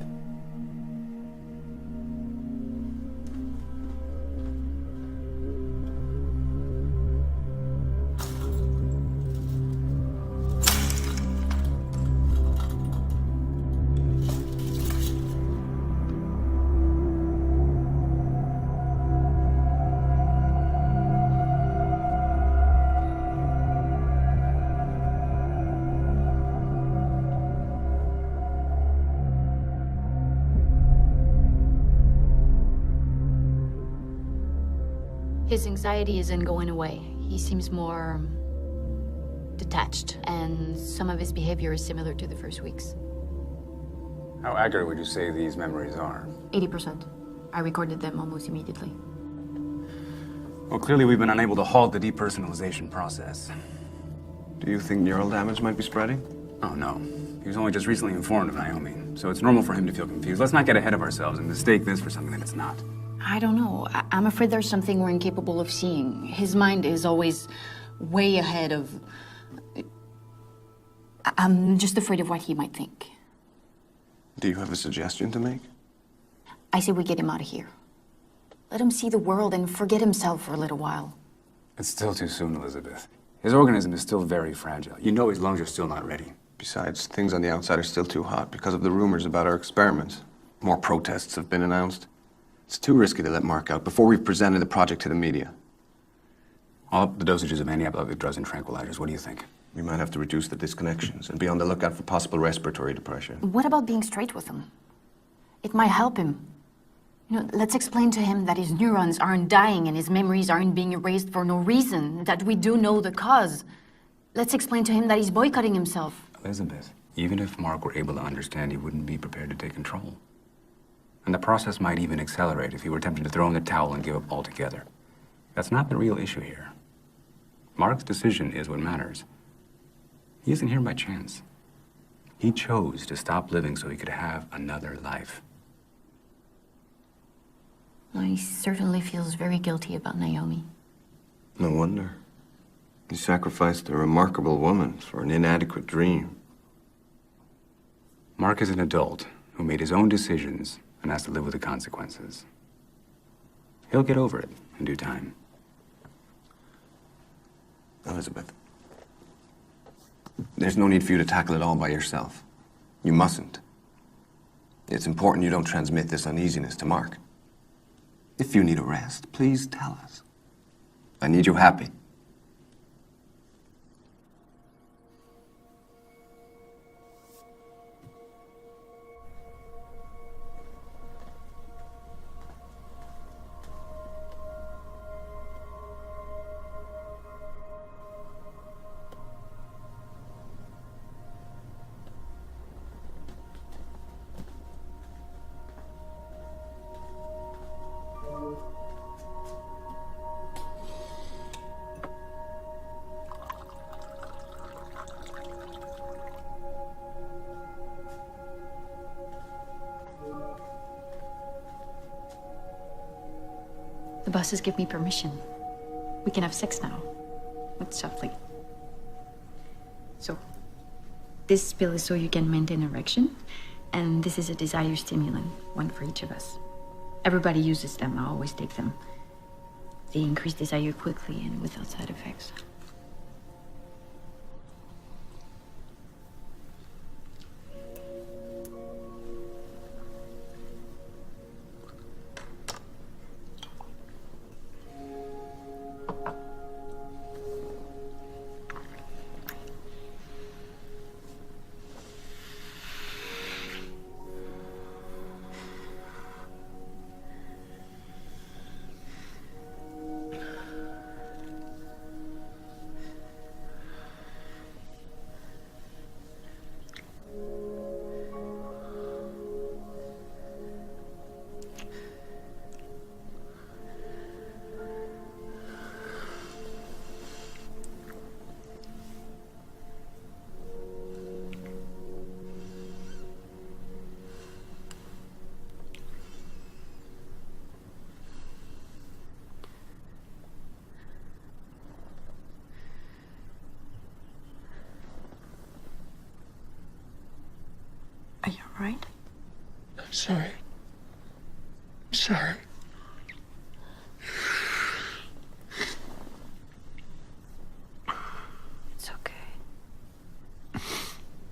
His anxiety isn't going away. He seems more detached, and some of his behavior is similar to the first weeks. How accurate would you say these memories are? 80%. I recorded them almost immediately. Well, clearly we've been unable to halt the depersonalization process. Do you think neural damage might be spreading? Oh, no. He was only just recently informed of Naomi, so it's normal for him to feel confused. Let's not get ahead of ourselves and mistake this for something that it's not. I don't know. I'm afraid there's something we're incapable of seeing. His mind is always way ahead of... I'm just afraid of what he might think. Do you have a suggestion to make? I say we get him out of here. Let him see the world and forget himself for a little while. It's still too soon, Elizabeth. His organism is still very fragile. You know his lungs are still not ready. Besides, things on the outside are still too hot because of the rumors about our experiments. More protests have been announced. It's too risky to let Mark out before we've presented the project to the media. I'll up the dosages of antiepileptic drugs and tranquilizers. What do you think? We might have to reduce the disconnections and be on the lookout for possible respiratory depression. What about being straight with him? It might help him. You know, let's explain to him that his neurons aren't dying and his memories aren't being erased for no reason, that we do know the cause. Let's explain to him that he's boycotting himself. Elizabeth, even if Mark were able to understand, he wouldn't be prepared to take control. And the process might even accelerate if he were tempted to throw in the towel and give up altogether. That's not the real issue here. Mark's decision is what matters. He isn't here by chance. He chose to stop living so he could have another life. Well, he certainly feels very guilty about Naomi. No wonder. He sacrificed a remarkable woman for an inadequate dream. Mark is an adult who made his own decisions and has to live with the consequences. He'll get over it in due time. Elizabeth, there's no need for you to tackle it all by yourself. You mustn't. It's important you don't transmit this uneasiness to Mark. If you need a rest, please tell us. I need you happy. The bosses give me permission. We can have sex now. But softly. So, this pill is so you can maintain erection, and this is a desire stimulant, one for each of us. Everybody uses them, I always take them. They increase desire quickly and without side effects. all right? I'm sorry. I'm sorry. It's okay.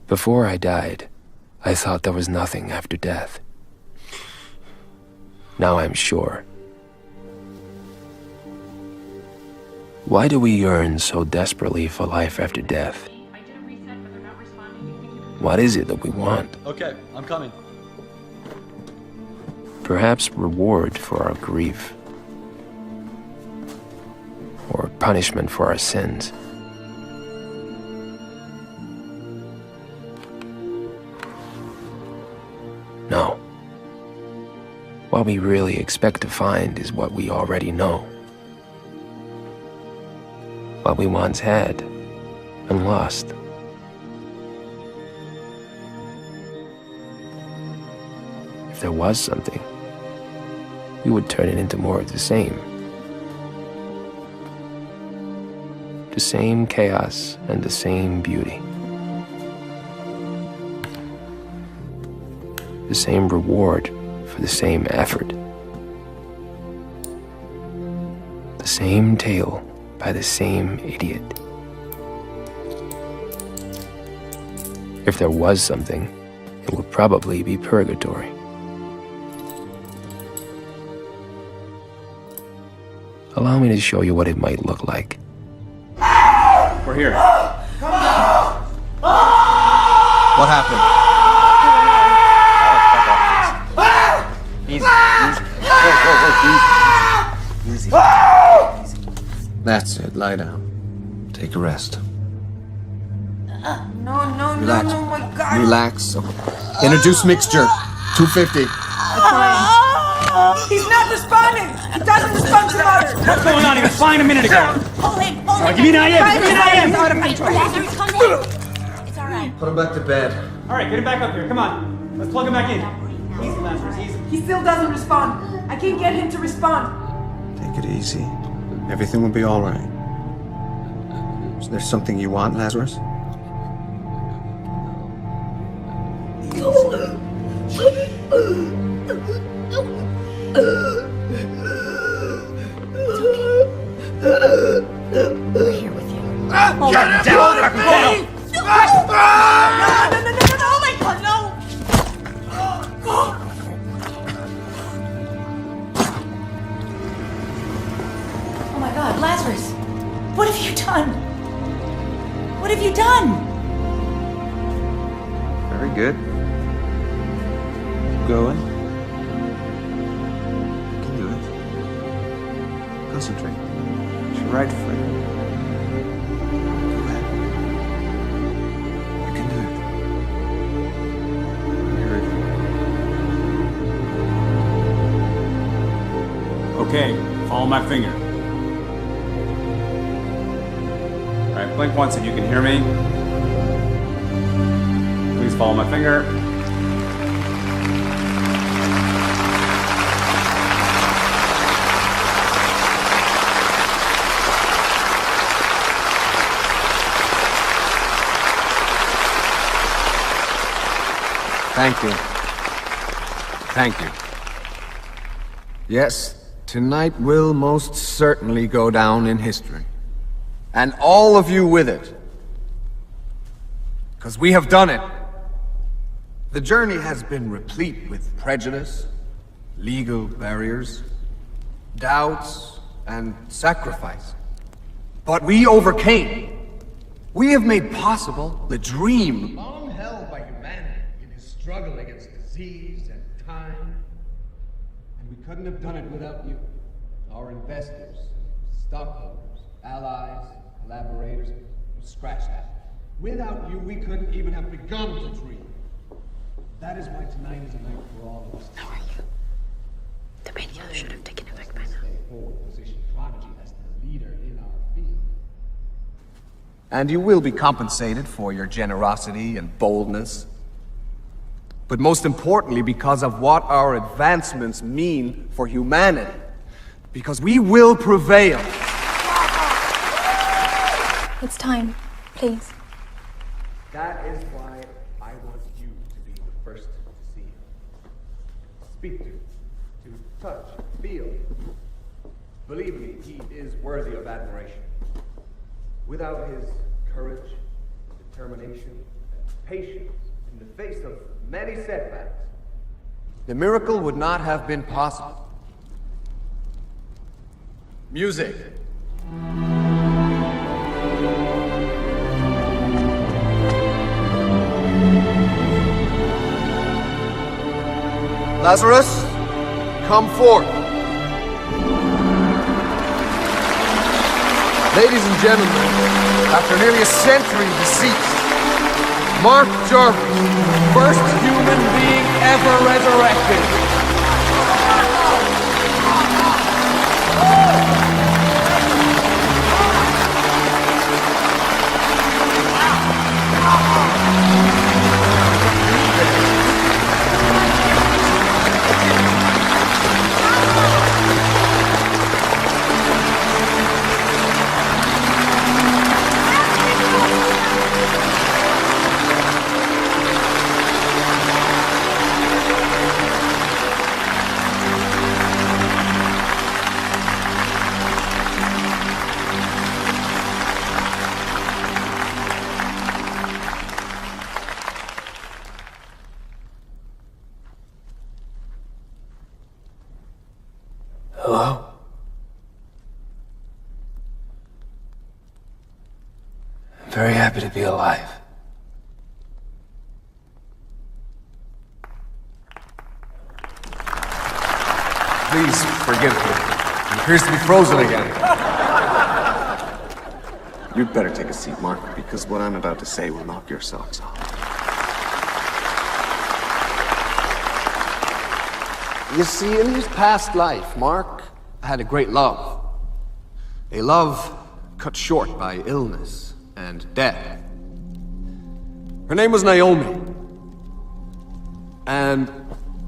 Before I died, I thought there was nothing after death. Now I'm sure. Why do we yearn so desperately for life after death? What is it that we want? Okay, I'm coming. Perhaps reward for our grief. Or punishment for our sins. No. What we really expect to find is what we already know. What we once had and lost. If there was something, we would turn it into more of the same. The same chaos and the same beauty. The same reward for the same effort. The same tale by the same idiot. If there was something, it would probably be purgatory. Allow me to show you what it might look like. We're here. What happened? Easy. Easy. That's it. Lie down. Take a rest. No, Relax. no, my God. Relax. Introduce mixture. 250. He's not responding. He doesn't respond to others. What's going on? He was fine a minute ago. Hold him. Give me an IM. Give me an IM. Out of control. Come in. It's all right. Put him back to bed. All right, get him back up here. Come on. Let's plug him back in. Easy, Lazarus. Easy. He still doesn't respond. I can't get him to respond. Take it easy. Everything will be all right. Is there something you want, Lazarus? We're here with you. Oh, Get down! Back down! No, oh my God, no! Oh my God, Lazarus! What have you done? What have you done? Very good. Keep going. You can do it. Concentrate. It's your right foot. Go ahead. You can do it. You're it. Okay, follow my finger. All right, blink once if you can hear me. Please follow my finger. Thank you. Thank you. Yes, tonight will most certainly go down in history. And all of you with it. Because we have done it. The journey has been replete with prejudice, legal barriers, doubts, and sacrifice. But we overcame. We have made possible the dream long held by humanity in his struggle against disease and time. And we couldn't have done it without you, our investors, stockholders, allies, collaborators. Scratch that. Without you, we couldn't even have begun to dream. That is why tonight is a night for all of us. How are you? The radio should have taken effect by now. Position Prodigy as the leader in our field. And you will be compensated for your generosity and boldness. But most importantly, because of what our advancements mean for humanity. Because we will prevail. It's time, please. That is why I want you to be the first to speak to touch, feel. Believe me, he is worthy of admiration. Without his courage, determination, and patience in the face of many setbacks, the miracle would not have been possible. Music. Lazarus, come forth. Ladies and gentlemen, after nearly a century deceased, Mark Jarvis, first human being ever resurrected. Hello? I'm very happy to be alive. Please forgive me. He appears to be frozen again. You'd better take a seat, Mark, because what I'm about to say will knock your socks off. You see, in his past life, Mark had a great love. A love cut short by illness and death. Her name was Naomi. And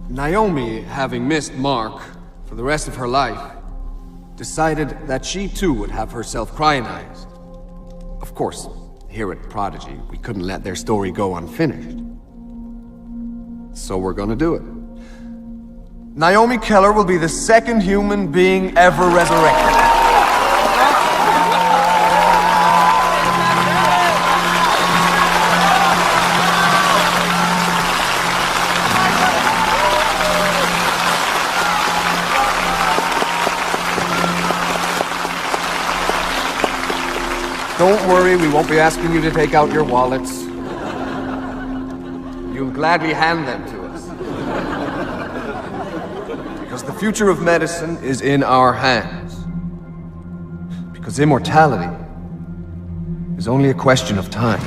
Naomi, having missed Mark for the rest of her life, decided that she too would have herself cryonized. Of course, here at Prodigy, we couldn't let their story go unfinished. So we're gonna do it. Naomi Keller will be the second human being ever resurrected. Don't worry, we won't be asking you to take out your wallets. You'll gladly hand them to us. Because the future of medicine is in our hands. Because immortality is only a question of time.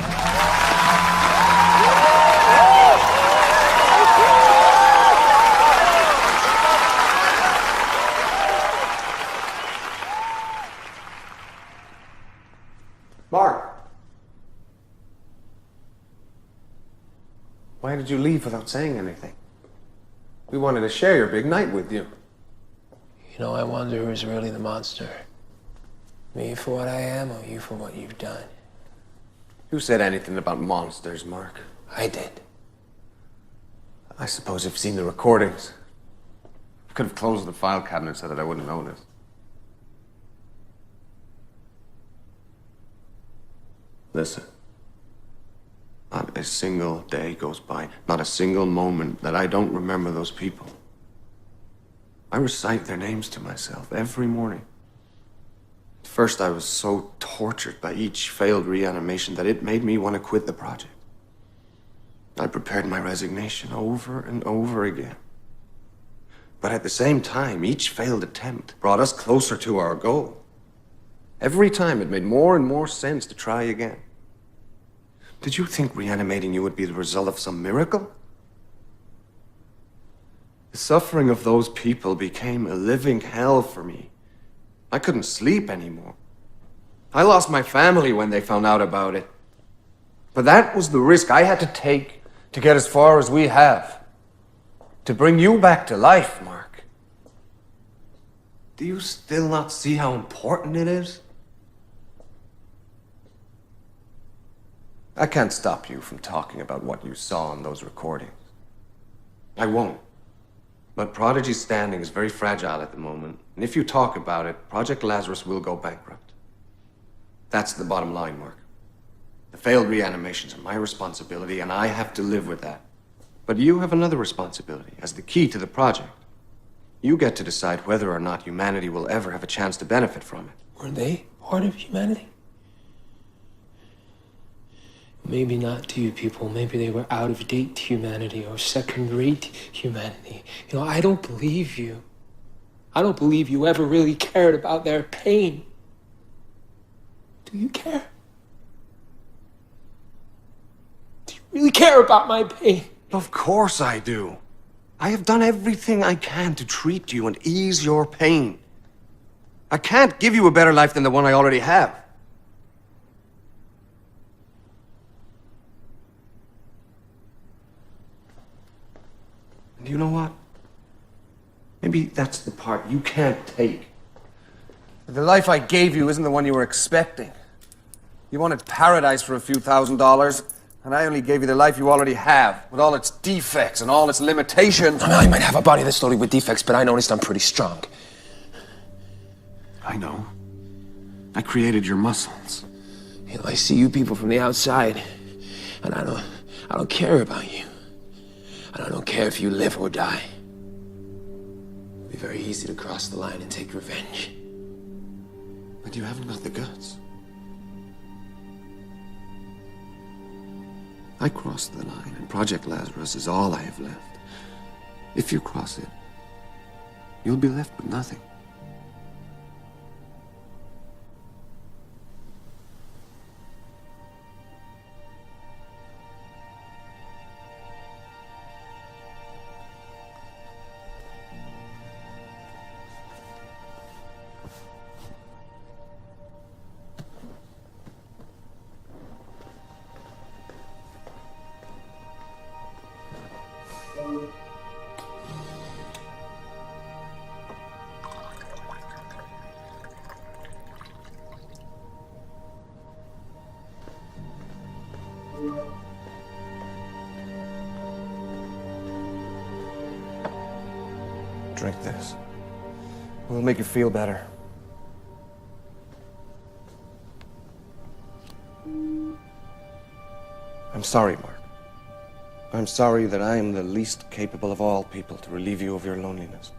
Mark! Why did you leave without saying anything? We wanted to share your big night with you. You know, I wonder who's really the monster. Me for what I am, or you for what you've done? Who said anything about monsters, Mark? I did. I suppose you've seen the recordings. I could have closed the file cabinet so that I wouldn't notice. Listen. Not a single day goes by, not a single moment that I don't remember those people. I recite their names to myself every morning. At first, I was so tortured by each failed reanimation that it made me want to quit the project. I prepared my resignation over and over again. But at the same time, each failed attempt brought us closer to our goal. Every time, it made more and more sense to try again. Did you think reanimating you would be the result of some miracle? The suffering of those people became a living hell for me. I couldn't sleep anymore. I lost my family when they found out about it. But that was the risk I had to take to get as far as we have. To bring you back to life, Mark. Do you still not see how important it is? I can't stop you from talking about what you saw in those recordings. I won't. But Prodigy's standing is very fragile at the moment. And if you talk about it, Project Lazarus will go bankrupt. That's the bottom line, Mark. The failed reanimations are my responsibility, and I have to live with that. But you have another responsibility as the key to the project. You get to decide whether or not humanity will ever have a chance to benefit from it. Were they part of humanity? Maybe not to you people. Maybe they were out of date humanity or second-rate humanity. You know, I don't believe you. I don't believe you ever really cared about their pain. Do you care? Do you really care about my pain? Of course I do. I have done everything I can to treat you and ease your pain. I can't give you a better life than the one I already have. And you know what? Maybe that's the part you can't take. The life I gave you isn't the one you were expecting. You wanted paradise for a few $1,000s, and I only gave you the life you already have, with all its defects and all its limitations. I might have a body that's loaded with defects, but I noticed I'm pretty strong. I know. I created your muscles. You know, I see you people from the outside, and I don't care about you. And I don't care if you live or die. It'd be very easy to cross the line and take revenge. But you haven't got the guts. I crossed the line, and Project Lazarus is all I have left. If you cross it, you'll be left with nothing. Drink this. It'll make you feel better. I'm sorry, Mark. I'm sorry that I am the least capable of all people to relieve you of your loneliness.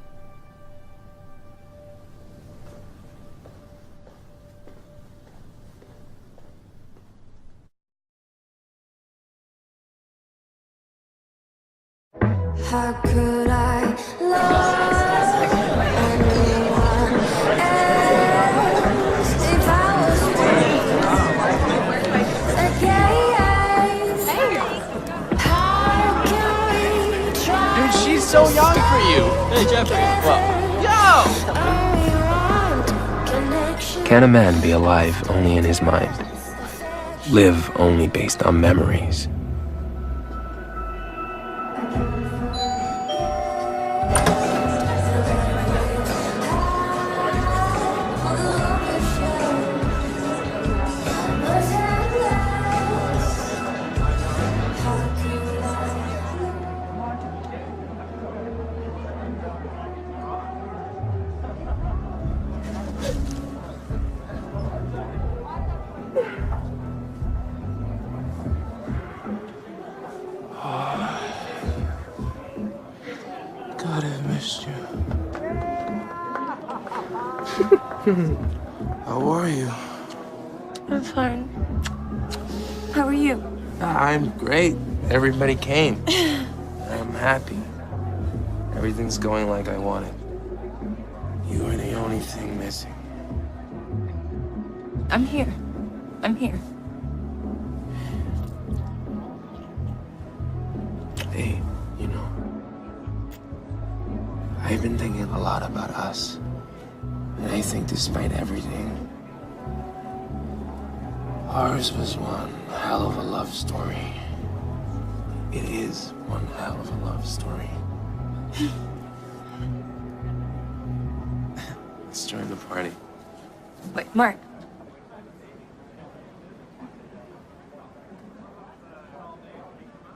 How could I love anyone else if I was Dude, she's so young for you. Hey, Jeffrey. Yo! Can a man be alive only in his mind? Live only based on memories? God, I've missed you. How are you? I'm fine. How are you? I'm great. Everybody came. I'm happy. Everything's going like I wanted. You are the only thing missing. I'm here. I'm here. Hey, you know, I've been thinking a lot about us. And I think despite everything, ours was one hell of a love story. It is one hell of a love story. Let's join the party. Wait, Mark.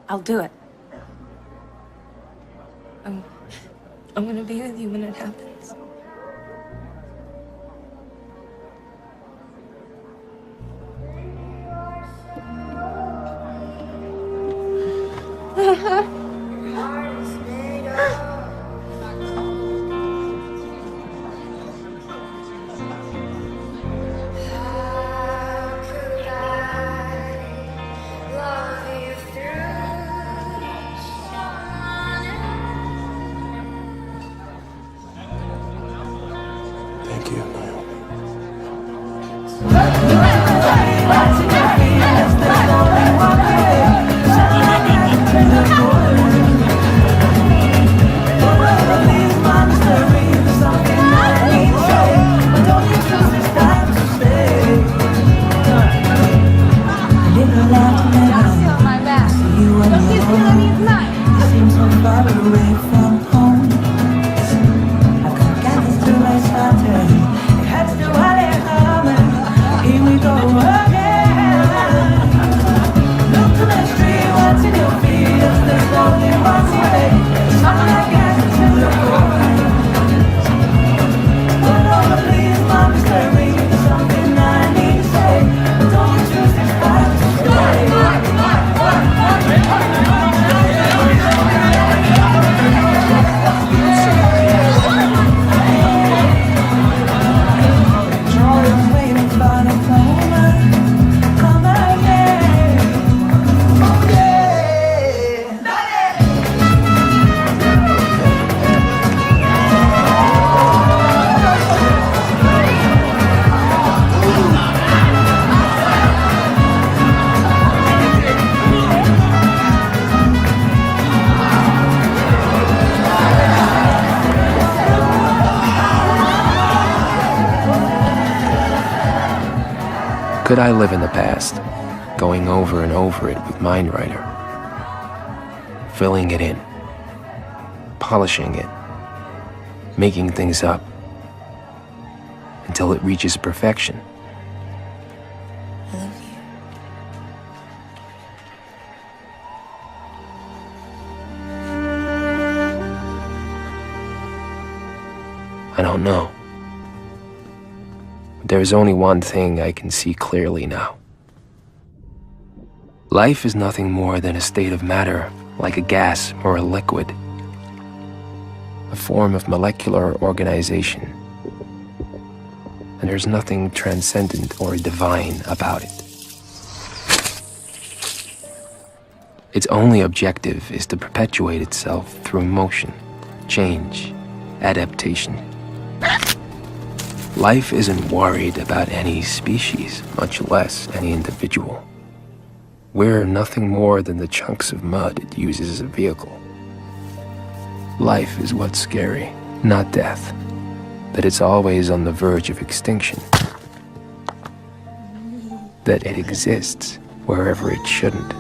I'll do it. I'm gonna be with you when it happens. Thank you, Could I live in the past, going over and over it with Mindrider, filling it in, polishing it, making things up, until it reaches perfection? I love you. I don't know. There's only one thing I can see clearly now. Life is nothing more than a state of matter, like a gas or a liquid. A form of molecular organization. And there's nothing transcendent or divine about it. Its only objective is to perpetuate itself through motion, change, adaptation. Life isn't worried about any species, much less any individual. We're nothing more than the chunks of mud it uses as a vehicle. Life is what's scary, not death. That it's always on the verge of extinction. That it exists wherever it shouldn't.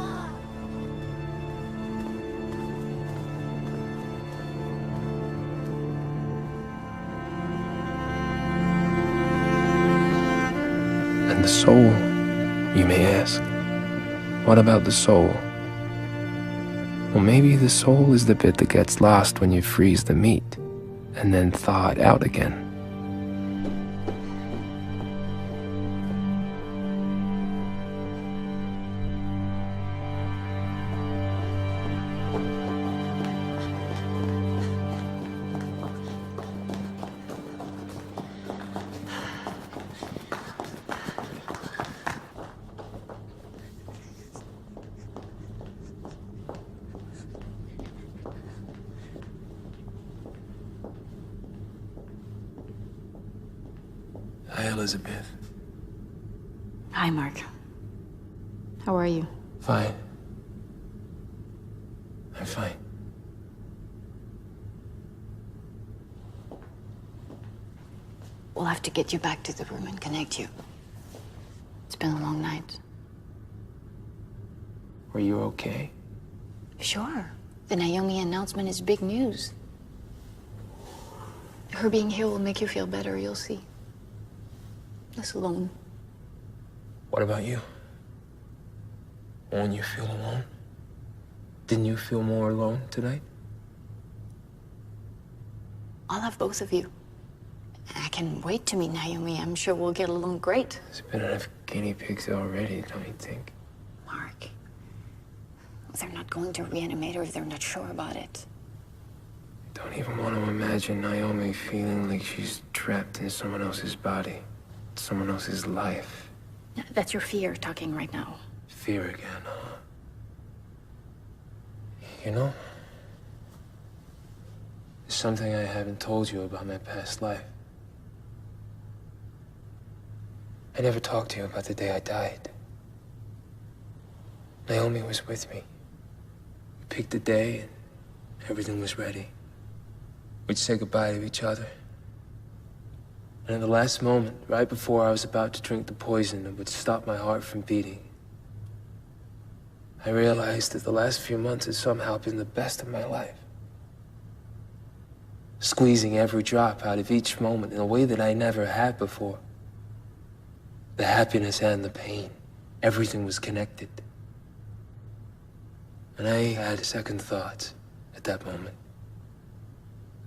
And the soul, you may ask. What about the soul? Well, maybe the soul is the bit that gets lost when you freeze the meat and then thaw it out again. Hi, Elizabeth. Hi, Mark. How are you? Fine. I'm fine. We'll have to get you back to the room and connect you. It's been a long night. Were you okay? Sure. The Naomi announcement is big news. Her being here will make you feel better, you'll see. Less alone. What about you? Won't you feel alone? Didn't you feel more alone tonight? I'll have both of you. I can wait to meet Naomi. I'm sure we'll get along great. There's been enough guinea pigs already, don't you think? Mark, they're not going to reanimate her if they're not sure about it. I don't even want to imagine Naomi feeling like she's trapped in someone else's body, someone else's life. That's your fear talking right now. Fear again, huh? You know, there's something I haven't told you about my past life. I never talked to you about the day I died. Naomi was with me. We picked a day and everything was ready. We'd say goodbye to each other. And at the last moment, right before I was about to drink the poison that would stop my heart from beating, I realized that the last few months had somehow been the best of my life. Squeezing every drop out of each moment in a way that I never had before. The happiness and the pain, everything was connected. And I had second thoughts at that moment.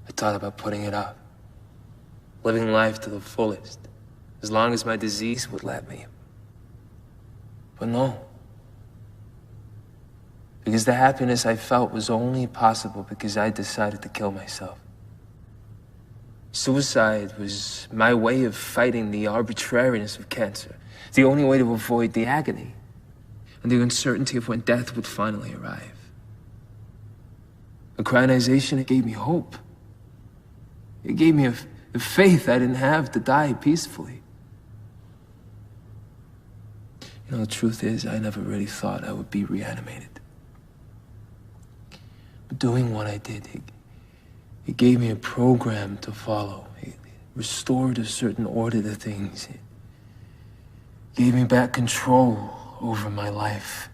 I thought about putting it up, living life to the fullest, as long as my disease would let me. But no. Because the happiness I felt was only possible because I decided to kill myself. Suicide was my way of fighting the arbitrariness of cancer, the only way to avoid the agony and the uncertainty of when death would finally arrive. A crionization, it gave me hope. It gave me a faith I didn't have to die peacefully. You know, the truth is, I never really thought I would be reanimated. But doing what I did, it gave me a program to follow. It restored a certain order to things. It gave me back control over my life.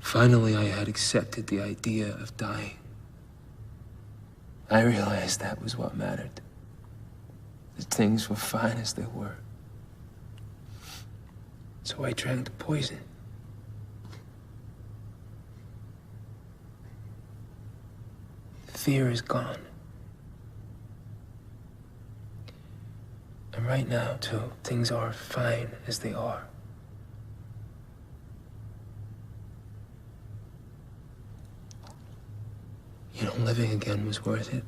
Finally, I had accepted the idea of dying. I realized that was what mattered. That things were fine as they were. So I drank the poison. Fear is gone. And right now, too, things are fine as they are. You know, living again was worth it,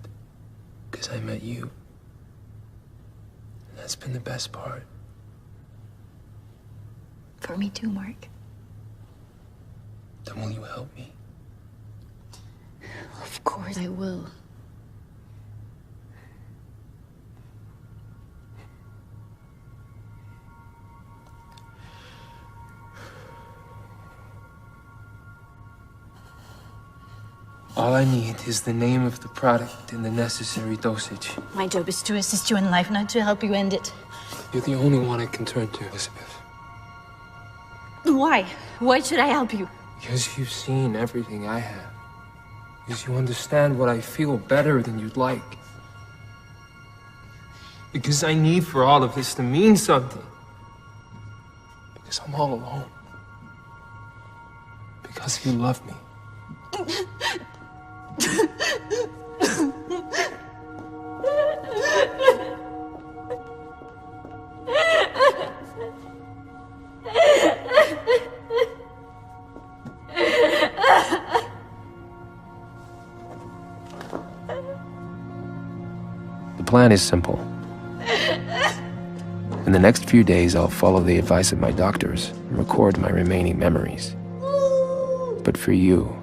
because I met you. And that's been the best part. For me too, Mark. Then will you help me? Of course I will. All I need is the name of the product and the necessary dosage. My job is to assist you in life, not to help you end it. You're the only one I can turn to, Elizabeth. Why? Why should I help you? Because you've seen everything I have. Because you understand what I feel better than you'd like. Because I need for all of this to mean something. Because I'm all alone. Because you love me. The plan is simple. In the next few days, I'll follow the advice of my doctors and record my remaining memories. But for you,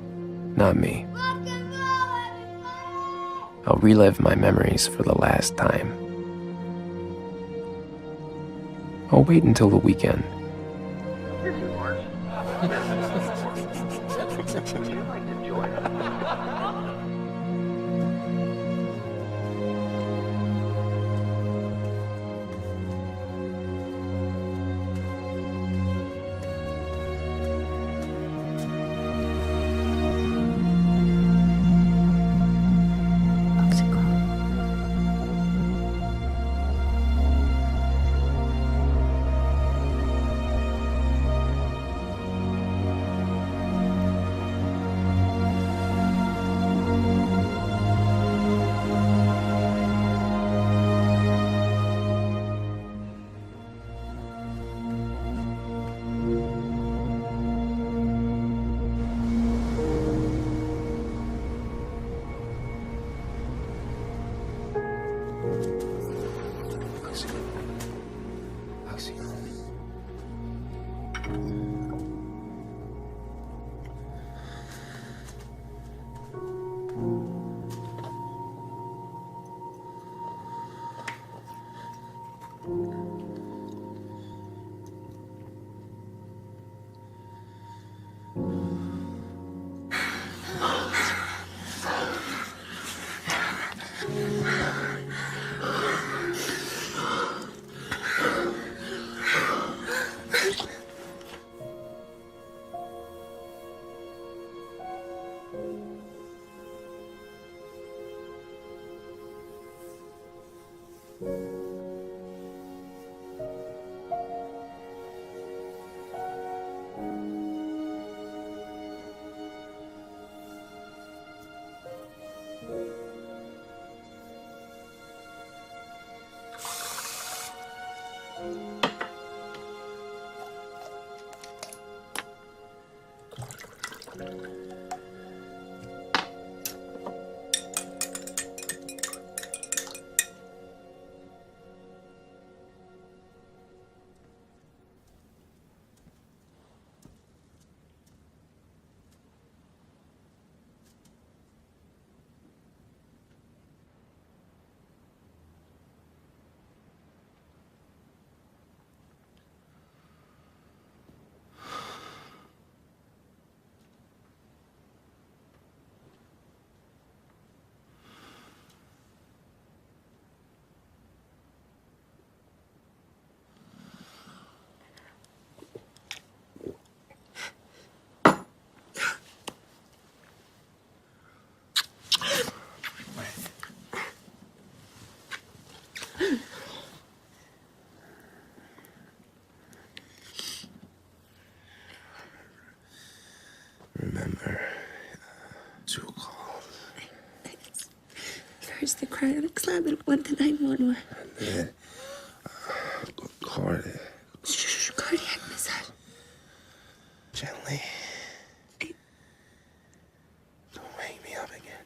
not me, I'll relive my memories for the last time. I'll wait until the weekend. Remember, too cold. First the cryonic slab and went to 911. And then, cardiac. Shh, cardiac massage. Gently. Don't wake me up again.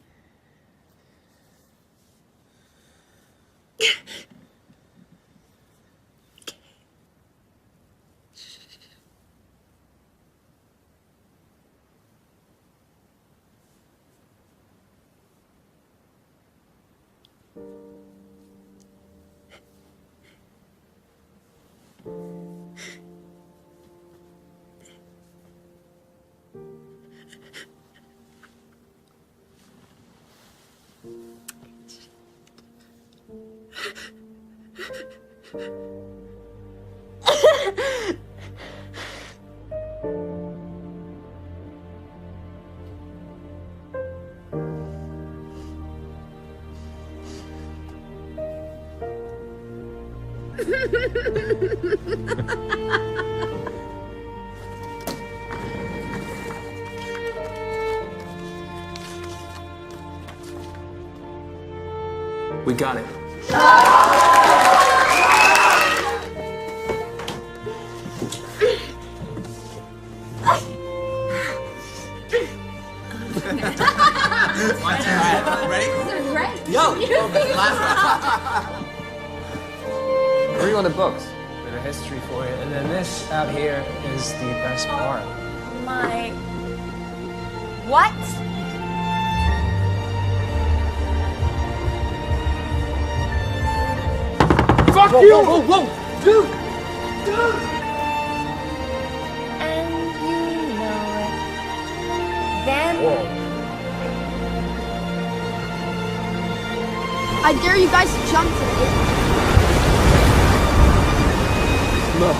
We got it. Ready? Great. Yo! Read on the books. Bit of history for you. And then this out here is the best part. My... What? Fuck whoa, you! Whoa, whoa, whoa! Dude! Dude! And you know it. Then... I dare you guys to jump today. No.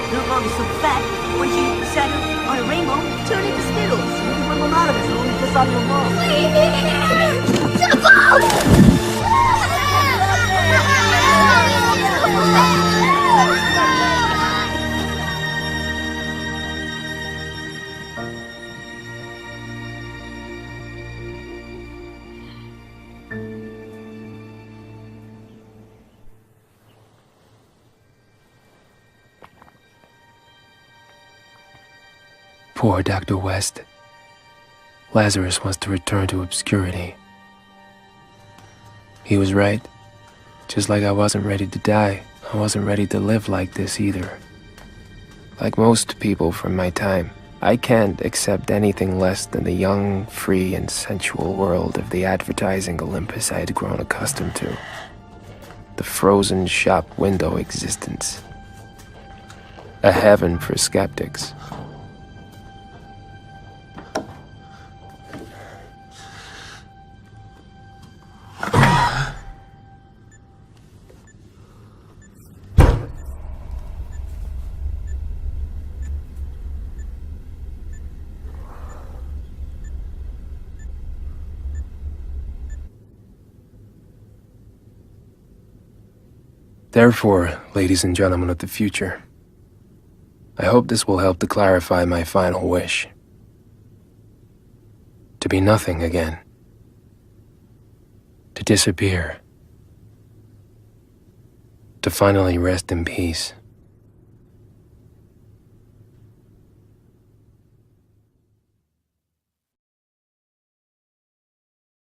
Your mom is so fat, when she sat on a rainbow, turn into Skittles. You can run them out of it, so only piss on your mom. Please! Jump Poor Dr. West. Lazarus wants to return to obscurity. He was right. Just like I wasn't ready to die, I wasn't ready to live like this either. Like most people from my time, I can't accept anything less than the young, free, and sensual world of the advertising Olympus I had grown accustomed to. The frozen shop window existence. A heaven for skeptics. Therefore, ladies and gentlemen of the future, I hope this will help to clarify my final wish. To be nothing again. To disappear. To finally rest in peace.